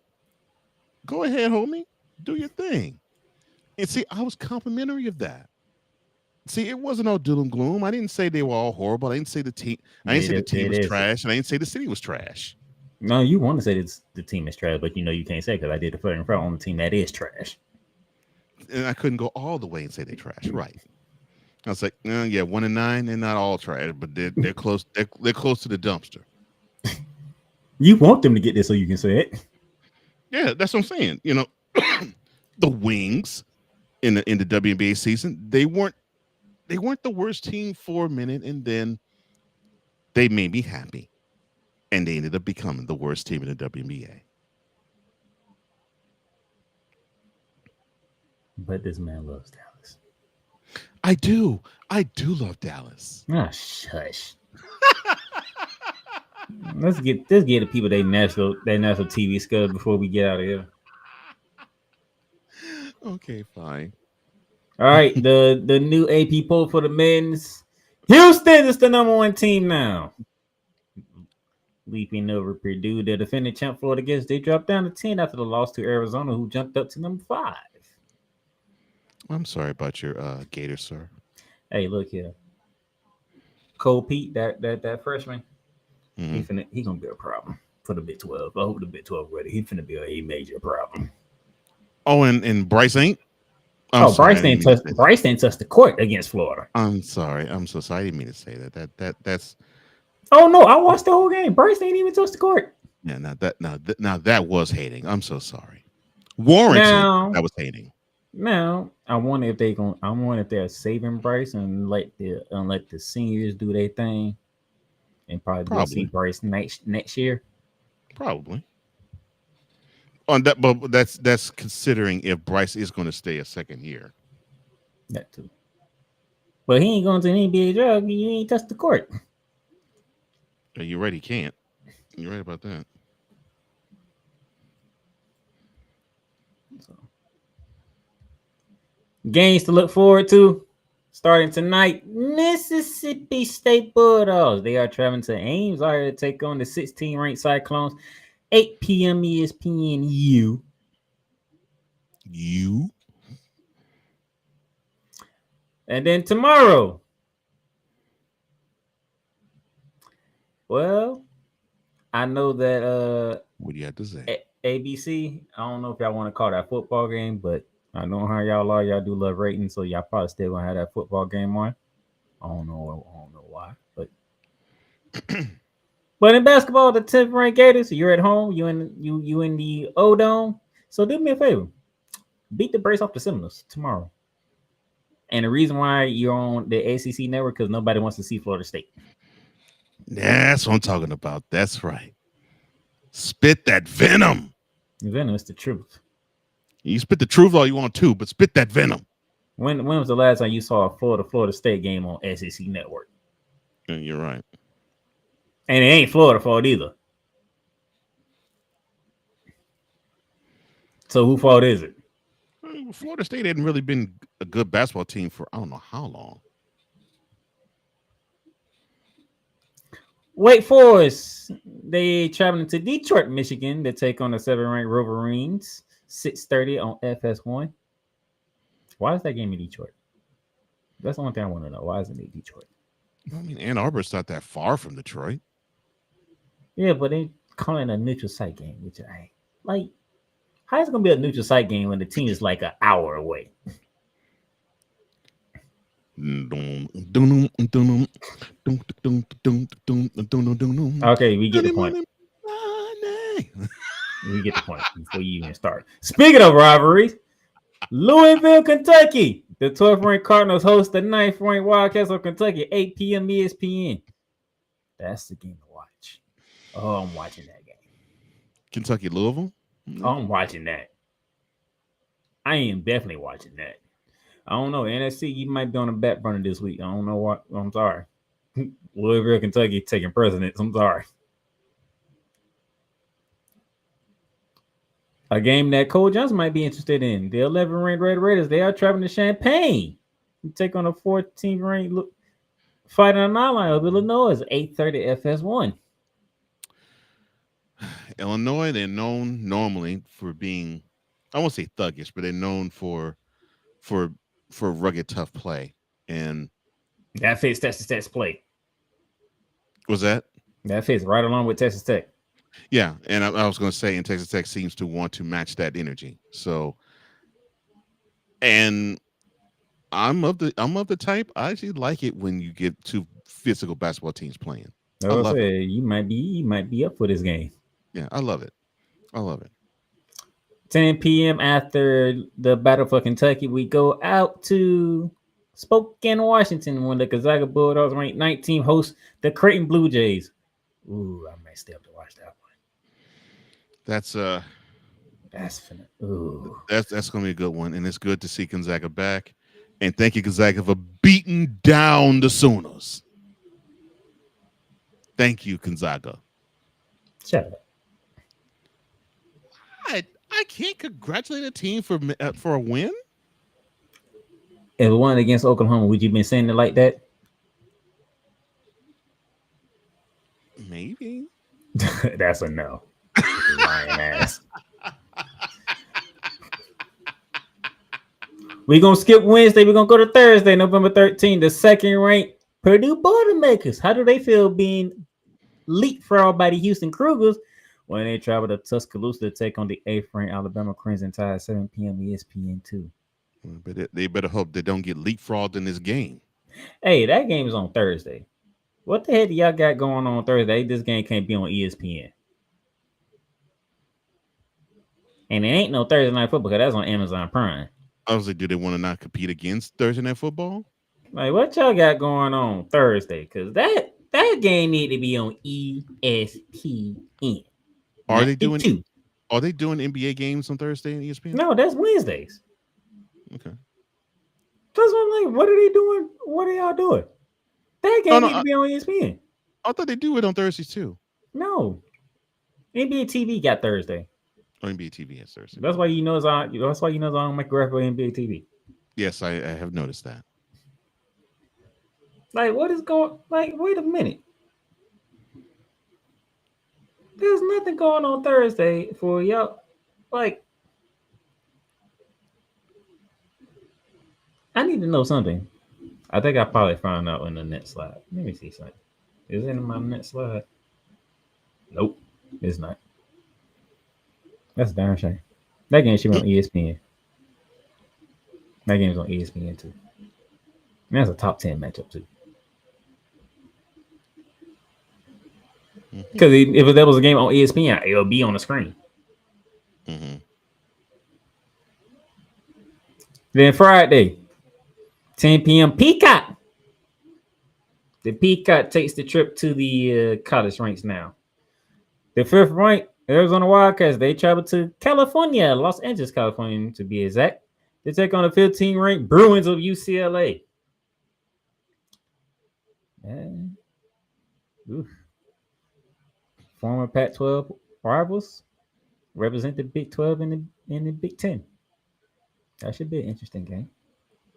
go ahead, homie, do your thing. And see, I was complimentary of that. See, it wasn't all doom and gloom. I didn't say they were all horrible. I didn't say the team. I didn't say the team was trash, and I didn't say the city was trash. No, you want to say the team is trash, but you can't say because I did the Flagrant Foul on the team that is trash. And I couldn't go all the way and say they're trash, right? I was like, yeah, 1-9, they're not all trash, but they're close. They're close to the dumpster. You want them to get this so you can say it. Yeah, that's what I'm saying. The Wings in the WNBA season, they weren't the worst team for a minute, and then they made me happy, and they ended up becoming the worst team in the WNBA. But this man loves Dallas. I do love Dallas. Ah, shush. Let's get the people their national TV schedule before we get out of here. Okay, fine. All right, the new AP poll for the men's. Houston is the number 1 team now. Leaping over Purdue, the defending champ Florida Gators, they dropped down to 10 after the loss to Arizona, who jumped up to number 5. I'm sorry about your Gators, sir. Hey, look here. Cole Pete, that freshman, he gonna be a problem for the Big 12. I hope the Big 12 ready. He's finna be a major problem. Oh, and Bryce ain't? Bryce didn't touch the court against Florida. I'm sorry. I'm so sorry. I didn't mean to say that. That's. Oh no, I watched the whole game. Bryce didn't even touch the court. Yeah, now that was hating. I'm so sorry. Warranted. Now- That was hating. Now, I wonder if they're saving Bryce and let the seniors do their thing, and probably we'll see Bryce next year. Probably. On that, but that's considering if Bryce is going to stay a second year. That too. But he ain't going to the NBA drug. You ain't touched the court. You're right. He can't. You're right about that. Games to look forward to starting tonight. Mississippi State Bulldogs. They are traveling to Ames to take on the 16th-ranked Cyclones. 8 p.m. ESPN U. And then tomorrow. Well, I know that what do you have to say? ABC. I don't know if y'all want to call that football game, but I know how y'all are. Y'all do love ratings, so y'all probably still gonna have that football game on. I don't know why, but but in basketball, the 10th ranked Gators. You're at home. You in the O Dome. So do me a favor, beat the brakes off the Seminoles tomorrow. And the reason why you're on the ACC network because nobody wants to see Florida State. That's what I'm talking about. That's right. Spit that venom. Venom is the truth. You spit the truth all you want to, but spit that venom. When was the last time you saw a Florida State game on SEC Network? Yeah, you're right. And it ain't Florida fault either. So who fault is it? Florida State hadn't really been a good basketball team for I don't know how long. Wake Forest, they traveling to Detroit, Michigan to take on the 7th-ranked Wolverines. 6:30 on FS1. Why is that game in Detroit? That's the one thing I want to know. Why isn't it Detroit? I mean, Ann Arbor's not that far from Detroit. Yeah, but they calling it a neutral site game, which I like. How is it gonna be a neutral site game when the team is like an hour away? Okay, we get the point. We get the point before you even start. Speaking of rivalries, Louisville, Kentucky. The 12th-ranked Cardinals host the 9th-ranked Wildcats of Kentucky, 8 p.m. ESPN. That's the game to watch. Oh, I'm watching that game. Kentucky, Louisville? Oh, I'm watching that. I am definitely watching that. I don't know. NFC, you might be on a back burner this week. I don't know what. I'm sorry. Louisville, Kentucky taking precedence. I'm sorry. A game that Cole Johnson might be interested in. The 11th-ranked Red Raiders, they are traveling to Champaign. You take on a 14th-ranked Fighting Illinois of Illinois, 8:30 FS1. Illinois, they're known normally for being, I won't say thuggish, but they're known for rugged, tough play. And that fits Texas Tech's play. Was that? That fits right along with Texas Tech. Yeah, and I was going to say, and Texas Tech seems to want to match that energy. So, and I'm of the type I actually like it when you get two physical basketball teams playing. I love it. You might be up for this game. Yeah, I love it. 10 p.m. after the Battle for Kentucky, we go out to Spokane, Washington, when the Gonzaga Bulldogs ranked 19th host the Creighton Blue Jays. Ooh, I might stay up to watch that one. That's gonna be a good one, and it's good to see Gonzaga back. And thank you, Gonzaga, for beating down the Sooners. Thank you, Gonzaga. Shut up. I can't congratulate a team for a win. If it won against Oklahoma, would you been saying it like that? Maybe. That's a no. Lying ass. We're going to skip Wednesday. We're going to go to Thursday, November 13th. The 2nd-ranked Purdue Boilermakers. How do they feel being leapfrogged by the Houston Cougars when they travel to Tuscaloosa to take on the 8th-ranked Alabama Crimson Tide, 7 p.m. ESPN2? But they better hope they don't get leapfrogged in this game. Hey, that game is on Thursday. What the heck do y'all got going on Thursday? This game can't be on ESPN. And it ain't no Thursday night football because that's on Amazon Prime. I was like, do they want to not compete against Thursday night football? Like, what y'all got going on Thursday? Because that game need to be on ESPN. Are they doing NBA games on Thursday on ESPN? No, that's Wednesdays. Okay. That's what I'm like. What are they doing? What are y'all doing? That game need to be on ESPN. I thought they do it on Thursdays too. No. NBA TV got Thursday. Oh, NBA TV has Thursday. That's why you know it's on. That's why you know it's on my graphic NBA TV. Yes, I have noticed that. Like, what is going? Like, wait a minute. There's nothing going on Thursday for y'all. Like, I need to know something. I think I probably found out in the next slide. Let me see something. Is it in my next slide? Nope, it's not. That's a darn shame. That game should be on ESPN. That game's on ESPN too. And that's a top 10 matchup too. Because if there was a game on ESPN, it'll be on the screen. Mm-hmm. Then Friday, 10 p.m. Peacock. The Peacock takes the trip to the college ranks now. The 5th ranked Arizona Wildcats, they travel to California, Los Angeles, California to be exact. They take on the 15 ranked Bruins of UCLA. Former Pac-12 rivals represent the Big 12 and the Big 10. That should be an interesting game.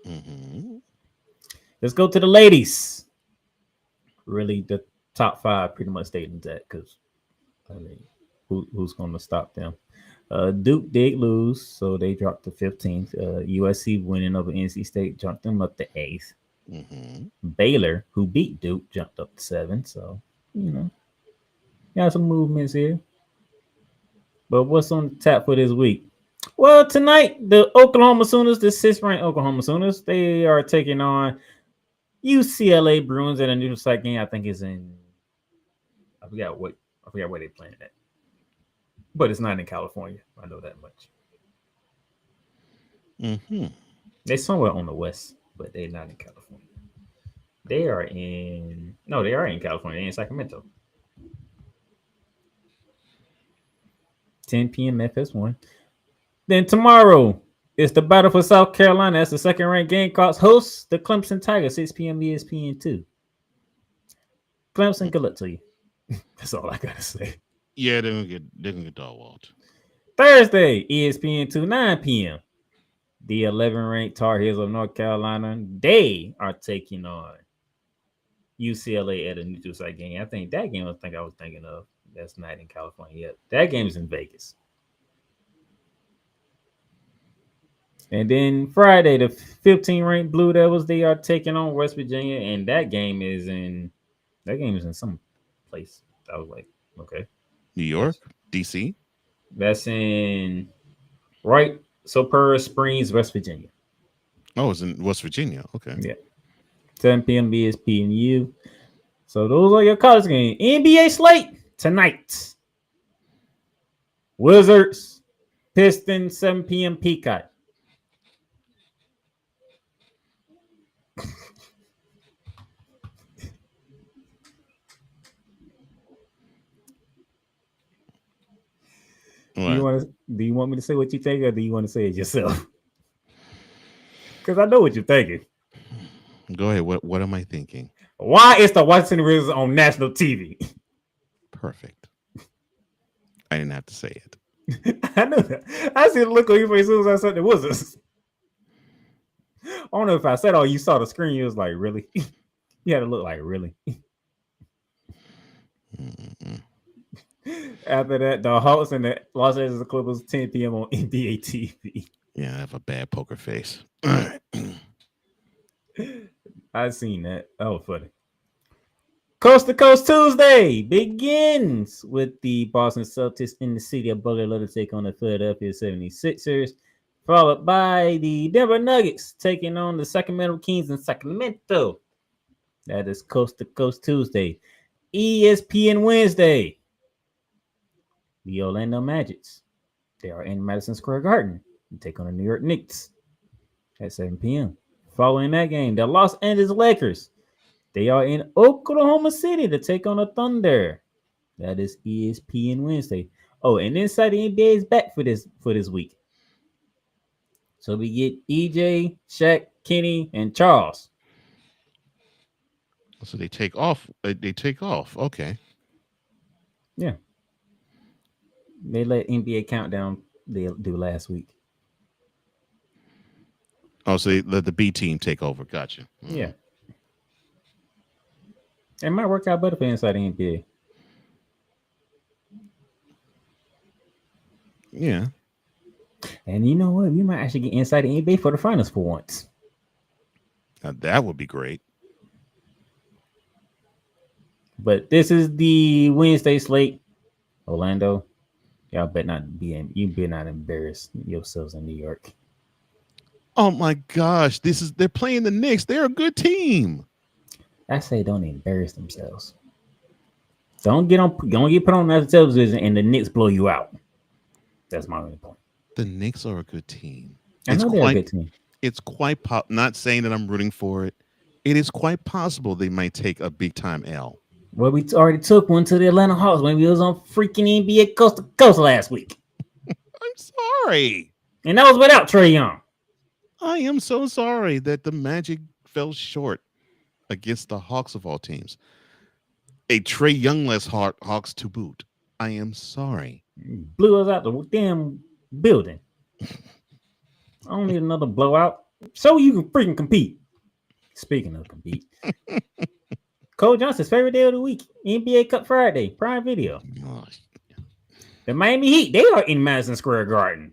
Mm-hmm. Let's go to the ladies. Really, the top 5 pretty much stayed intact because I mean, who's going to stop them? Duke did lose, so they dropped to 15th. USC winning over NC State jumped them up to 8th. Mm-hmm. Baylor, who beat Duke, jumped up to 7th. So, you know, got some movements here. But what's on the tap for this week? Well, tonight, the Oklahoma Sooners, the 6th-ranked Oklahoma Sooners, they are taking on UCLA Bruins at a neutral site game. I think is in I forgot where they're playing at. But it's not in California. I know that much. Mm-hmm. They're somewhere on the west, but they're not in California. They are in California. They're in Sacramento. 10 p.m. FS1. Then tomorrow, it's the battle for South Carolina. That's the 2nd-ranked Gamecocks hosts the Clemson Tigers, 6 p.m. ESPN2. Clemson, good luck to you. That's all I gotta say. Yeah, they're gonna get dog walked. Thursday, ESPN2, 9 p.m. The 11th-ranked Tar Heels of North Carolina, they are taking on UCLA at a neutral site game. I think that game I was thinking of. That's not in California yet. That game is in Vegas. And then Friday, the 15th-ranked Blue Devils, they are taking on West Virginia, and that game is in some place. I was like, okay. New York, DC. That's in Soper Springs, West Virginia. Oh, it's in West Virginia. Okay. Yeah. 7 p.m. BSPNU. So those are your college games. NBA slate tonight. Wizards, Pistons, 7 p.m. Peacock. Do you want me to say what you think, or do you want to say it yourself? Because I know what you're thinking. Go ahead. What am I thinking? Why is the Washington Wizards on national TV? Perfect. I didn't have to say it. I know that. I see the look on your face as soon as I said the Wizards. I don't know if I said, "Oh, you saw the screen." You was like, "Really?" You had to look like, "Really?" Mm-mm. After that, the Hawks and the Los Angeles Clippers, 10 p.m. on NBA TV. Yeah, I have a bad poker face. I seen that. That was funny. Coast to Coast Tuesday begins with the Boston Celtics in the city of Butler to take on the Philadelphia 76ers, followed by the Denver Nuggets taking on the Sacramento Kings in Sacramento. That is Coast to Coast Tuesday. ESPN Wednesday. The Orlando Magic They are in Madison Square Garden to take on the New York Knicks at 7 p.m. Following that game, the Los Angeles Lakers. They are in Oklahoma City to take on the Thunder. That is ESPN Wednesday. Oh, and Inside the NBA is back for this week. So we get EJ, Shaq, Kenny, and Charles. So they take off. They take off. Okay. Yeah. They let NBA Countdown they do last week. Oh, so they let the B team take over. Gotcha. Yeah. It might work out better for Inside the NBA. Yeah. And you know what? We might actually get Inside the NBA for the finals for once. Now that would be great. But this is the Wednesday slate. Orlando, y'all better not embarrass yourselves in New York. Oh my gosh, they're playing the Knicks. They're a good team. I say don't embarrass themselves. Don't get put on national television and the Knicks blow you out. That's my only point. The Knicks are a good team. I know they're a good team. It's quite not saying that I'm rooting for it. It is quite possible they might take a big time L. Well, we already took one to the Atlanta Hawks when we was on freaking NBA Coast to Coast last week. I'm sorry. And that was without Trae Young. I am so sorry that the Magic fell short against the Hawks of all teams. A Trae Young-less Hawks to boot. I am sorry. Blew us out the damn building. I don't need another blowout. So you can freaking compete. Speaking of compete. Cole Johnson's favorite day of the week. NBA Cup Friday. Prime Video. Gosh. The Miami Heat, they are in Madison Square Garden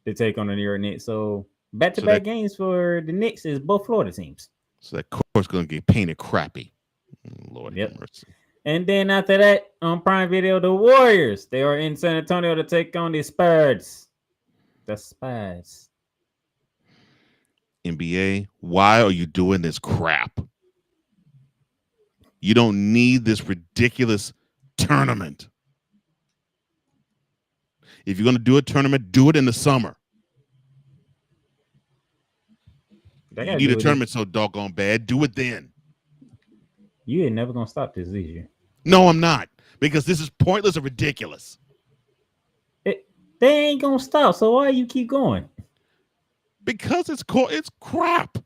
to take on the New York Knicks. So back-to-back games for the Knicks is both Florida teams. So that court's going to get painted crappy. Lord have mercy. And then after that, on Prime Video, the Warriors. They are in San Antonio to take on the Spurs. The Spurs. NBA, why are you doing this crap? You don't need this ridiculous tournament. If you're going to do a tournament, do it in the summer. You need a tournament so doggone bad. Do it then. You ain't never going to stop this year. No, I'm not. Because this is pointless and ridiculous. They ain't going to stop. So why you keep going? Because it's crap.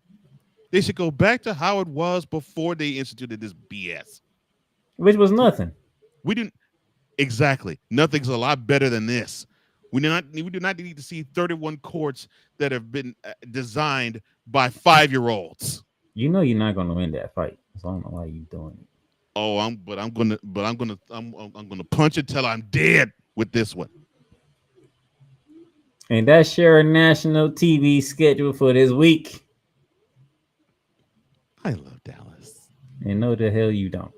They should go back to how it was before they instituted this BS. Which was nothing. We didn't. Exactly. Nothing's a lot better than this. We do not need to see 31 courts that have been designed by 5-year-olds. You know you're not going to win that fight. So I don't know why you're doing it. Oh, I'm gonna punch it till I'm dead with this one. And that's your national TV schedule for this week. I love Dallas. And no, the hell you don't.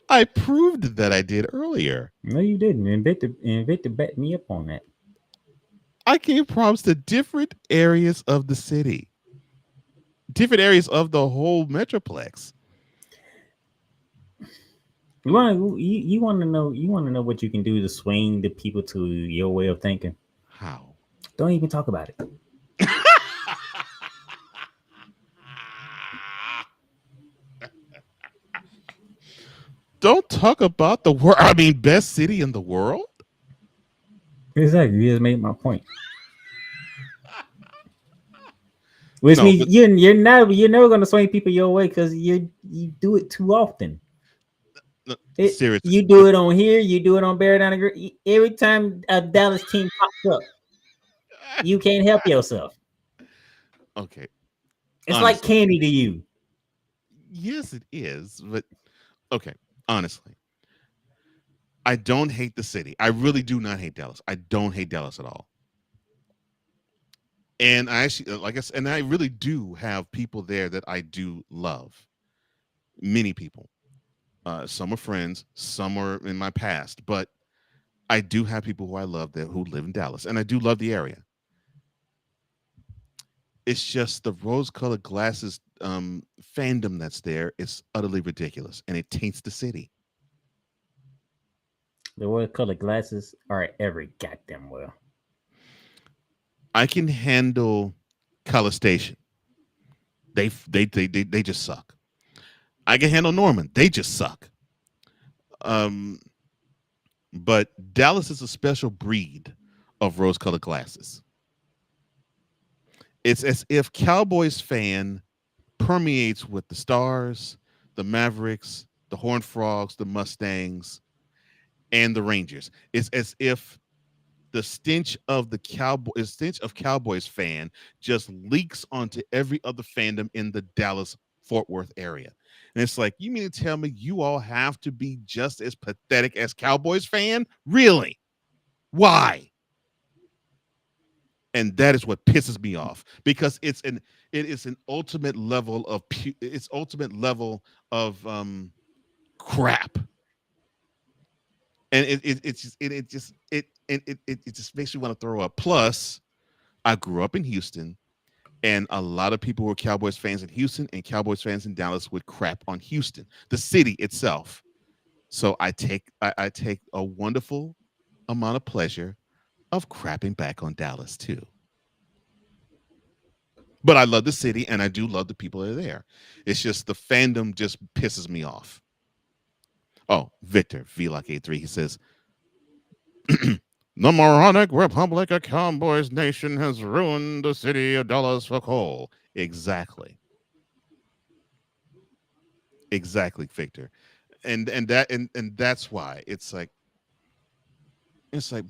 I proved that I did earlier. No, you didn't. And Victor backed me up on that. I gave props to different areas of the city, different areas of the whole metroplex. You want to know what you can do to swing the people to your way of thinking? How? Don't even talk about it. Don't talk about the best city in the world. Exactly. You just made my point. Which means you're never gonna swing people your way because you do it too often. Seriously, you do it on here, you do it on Bear Down the Grid. Every time a Dallas team pops up, you can't help yourself. Okay, it's like candy to you. Yes, it is. But okay, honestly, I don't hate the city. I really do not hate Dallas. I don't hate Dallas at all. And I actually, like I said, and I really do have people there that I do love. Many people. Some are friends, some are in my past, but I do have people who I love there who live in Dallas, and I do love the area. It's just the rose-colored glasses fandom that's there is utterly ridiculous, and it taints the city. The rose-colored glasses are every goddamn well. I can handle College Station. They just suck. I can handle Norman. They just suck. But Dallas is a special breed of rose-colored glasses. It's as if Cowboys fan permeates with the Stars, the Mavericks, the Horned Frogs, the Mustangs, and the Rangers. It's as if the stench of Cowboys fan just leaks onto every other fandom in the Dallas Fort Worth area. And it's like, you mean to tell me you all have to be just as pathetic as Cowboys fan? Really? Why? And that is what pisses me off, because it is an ultimate level of crap. And it just makes me want to throw up. Plus, I grew up in Houston, and a lot of people were Cowboys fans in Houston, and Cowboys fans in Dallas would crap on Houston, the city itself. So I take a wonderful amount of pleasure of crapping back on Dallas too. But I love the city, and I do love the people that are there. It's just the fandom just pisses me off. Oh, Victor VLock83, he says, the moronic Republic of Cowboys Nation has ruined the city of Dallas for coal. Exactly, Victor, and that's why it's like,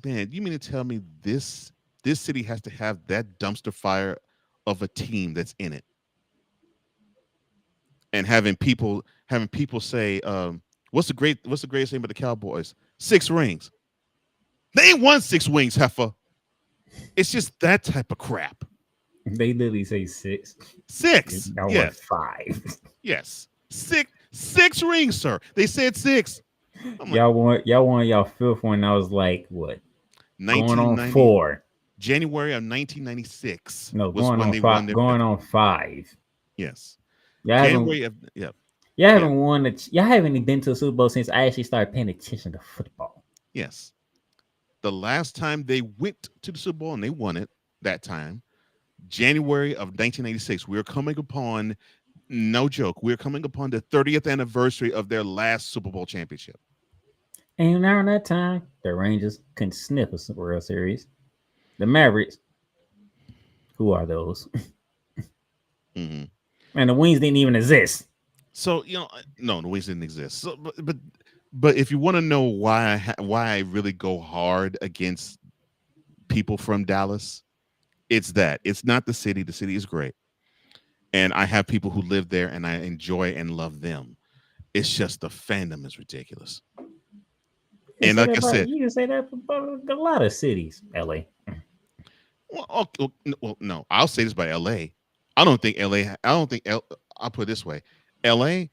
man, you mean to tell me this city has to have that dumpster fire of a team that's in it, and having people say, what's the greatest thing about the Cowboys? 6 rings. They ain't won 6 rings, heifer. It's just that type of crap. They literally say 6. 6. Yes. 5. Yes. 6 rings, sir. They said 6. Y'all won y'all 5th one. I was like, what? Going on 4. January of 1996. No, going on 5. Going on 5. Yes. Y'all January y'all haven't won. Y'all haven't even been to a Super Bowl since I actually started paying attention to football. Yes. The last time they went to the Super Bowl and they won it that time, January of 1986, we were coming upon, no joke, we're coming upon the 30th anniversary of their last Super Bowl championship. And around that time, the Rangers couldn't sniff a World Series. The Mavericks, who are those? Mm-hmm. And the Wings didn't even exist. So, no, the Wings didn't exist. So, but if you want to know why I really go hard against people from Dallas, it's that. It's not the city. The city is great. And I have people who live there, and I enjoy and love them. It's just the fandom is ridiculous. And like I said, you can say that about a lot of cities. LA. Well, no. I'll say this about LA. I'll put it this way. LA,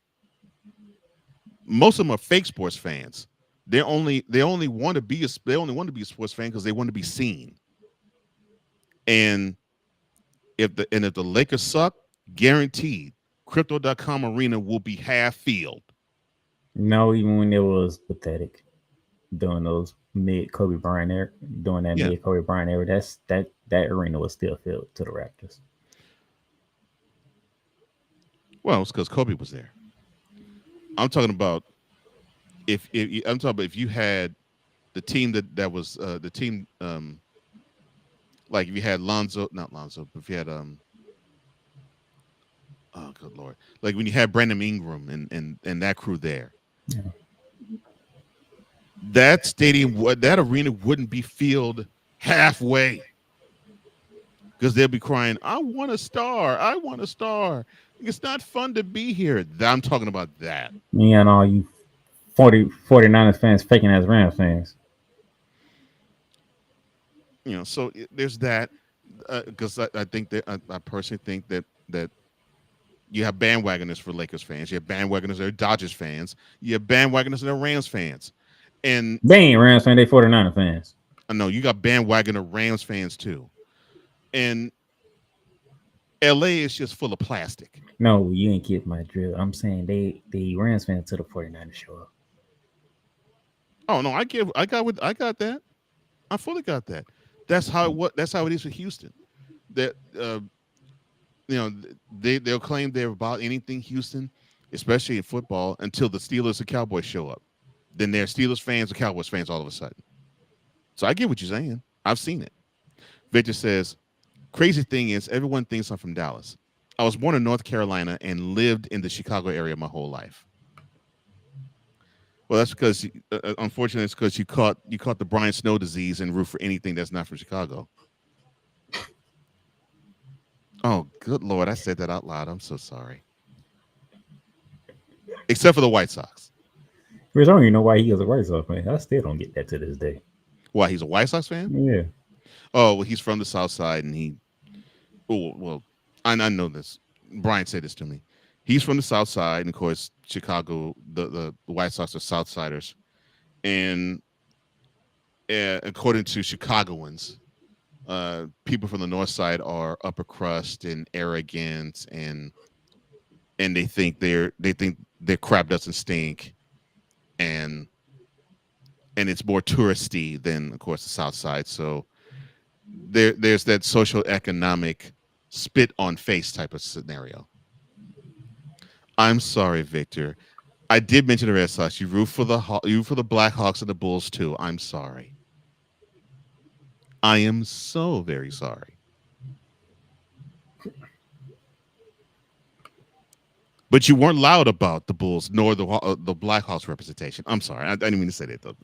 most of them are fake sports fans. They only want to be a sports fan because they want to be seen. And if the Lakers suck, guaranteed, Crypto.com arena will be half filled. No, even when it was pathetic, during those mid Kobe Bryant era, that arena was still filled to the Raptors. Well, it's because Kobe was there. I'm talking about if you had the team that was the team, like if you had not Lonzo, but if you had oh good Lord, like when you had Brandon Ingram and that crew there, yeah. That arena wouldn't be filled halfway because they'll be crying, I want a star. I want a star. It's not fun to be here. I'm talking about that. Me and all you 49ers fans faking as Rams fans. So there's that, because I think that I personally think that you have bandwagoners for Lakers fans. You have bandwagoners that are Dodgers fans. You have bandwagoners that are Rams fans. And they ain't Rams fans, they 49er fans. I know you got bandwagoner Rams fans too. And LA is just full of plastic. No, you ain't get my drill. I'm saying they Rams fans to the 49ers show up. Oh no, I got that. I fully got that. That's how that's how it is with Houston. That they'll claim they're about anything Houston, especially in football, until the Steelers and Cowboys show up. Then they're Steelers fans or Cowboys fans all of a sudden. So I get what you're saying. I've seen it. Victor says, crazy thing is everyone thinks I'm from Dallas. I was born in North Carolina and lived in the Chicago area my whole life. Well, that's because, unfortunately, it's because you caught the Brian Snow disease and root for anything that's not from Chicago. Oh, good Lord. I said that out loud. I'm so sorry. Except for the White Sox. Chris, I don't even know why he is a White Sox fan. I still don't get that to this day. Why, he's a White Sox fan? Yeah. Oh, well, he's from the South Side, and I know this. Brian said this to me. He's from the South Side, and of course, Chicago, the White Sox are Southsiders. And according to Chicagoans, people from the North Side are upper crust and arrogant, and they think their crap doesn't stink, and it's more touristy than, of course, the South Side. So there's that social economic spit on face type of scenario. I'm sorry, Victor. I did mention the Red Sox. You root for the Blackhawks and the Bulls too. I'm sorry. I am so very sorry. But you weren't loud about the Bulls nor the Blackhawks representation. I'm sorry. I didn't mean to say that though.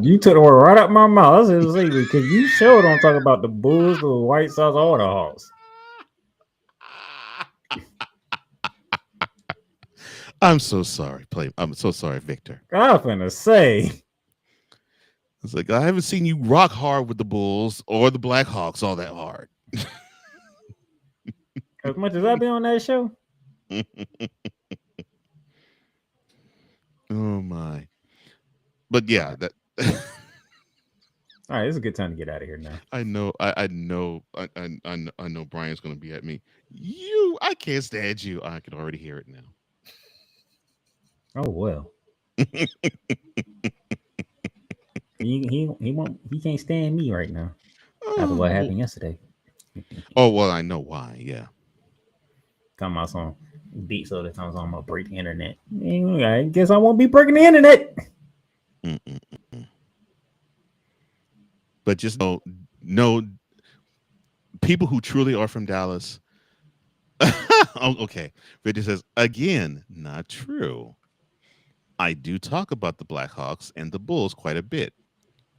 You took the word right out my mouth. I was going to say, because you sure don't talk about the Bulls, the White Sox, or the Hawks. I'm so sorry, I'm so sorry, Victor. I'm finna say. It's like, I haven't seen you rock hard with the Bulls or the Blackhawks all that hard. As much as I be on that show. Oh my. But yeah, that all right, it's a good time to get out of here now. I know Brian's gonna be at me. I can't stand you. I can already hear it now. Oh well. he can't stand me right now. After what happened yesterday. Oh well, I know why. Yeah. Talking about some beats all the time. I'm gonna break the internet. I guess I won't be breaking the internet. But just know people who truly are from Dallas. Oh, okay. Victor says again, not true. I do talk about the Blackhawks and the Bulls quite a bit.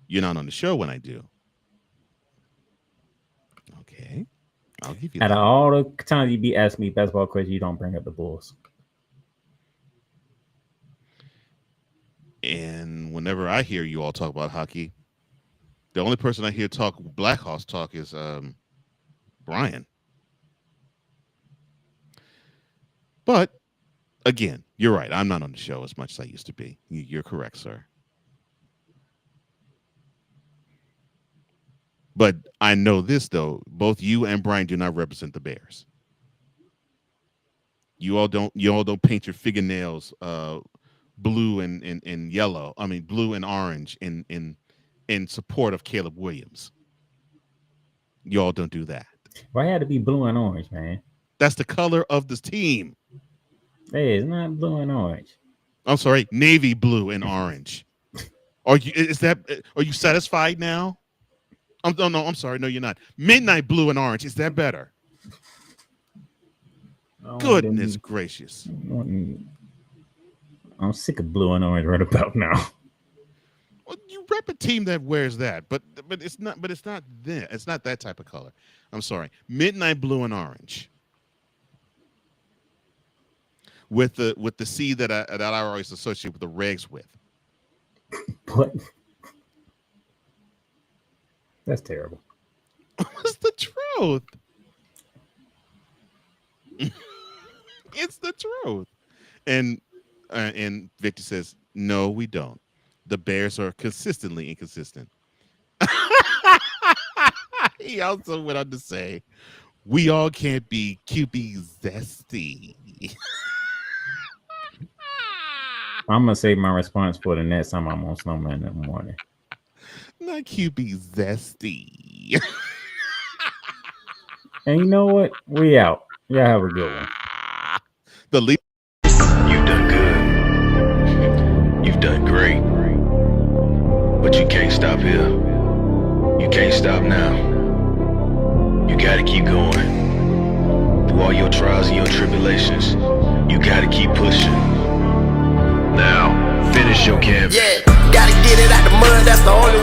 You're not on the show when I do. Okay. I'll give you Out that. of all the times you be asking me basketball questions, you don't bring up the Bulls. And whenever I hear you all talk about hockey, the only person I hear talk Blackhawks talk is Brian. But again, you're right. I'm not on the show as much as I used to be. You're correct, sir. But I know this, though. Both you and Brian do not represent the Bears. You all don't paint your fingernails blue and yellow. I mean, blue and orange in support of Caleb Williams. You all don't do that. Why had to be blue and orange, man? That's the color of this team. Hey, it's not blue and orange. I'm sorry, navy blue and orange. Are you satisfied now? No, I'm sorry. No, you're not. Midnight blue and orange. Is that better? Goodness gracious. I'm sick of blue and orange right about now. Well, you rep a team that wears that, but it's not there. It's not that type of color. I'm sorry. Midnight blue and orange. With the C that I always associate with the regs with. What? That's terrible. What's the truth? It's the truth. And Victor says, no, we don't. The Bears are consistently inconsistent. He also went on to say, we all can't be QB zesty. I'm gonna save my response for the next time I'm on Snowman in the morning. Not QB zesty. And you know what? We out. Y'all have a good one. The lead. You've done good. You've done great. But you can't stop here. You can't stop now. You gotta keep going. Through all your trials and your tribulations, you gotta keep pushing. Now, finish your canvas. Yeah, gotta get it out the mud, that's the only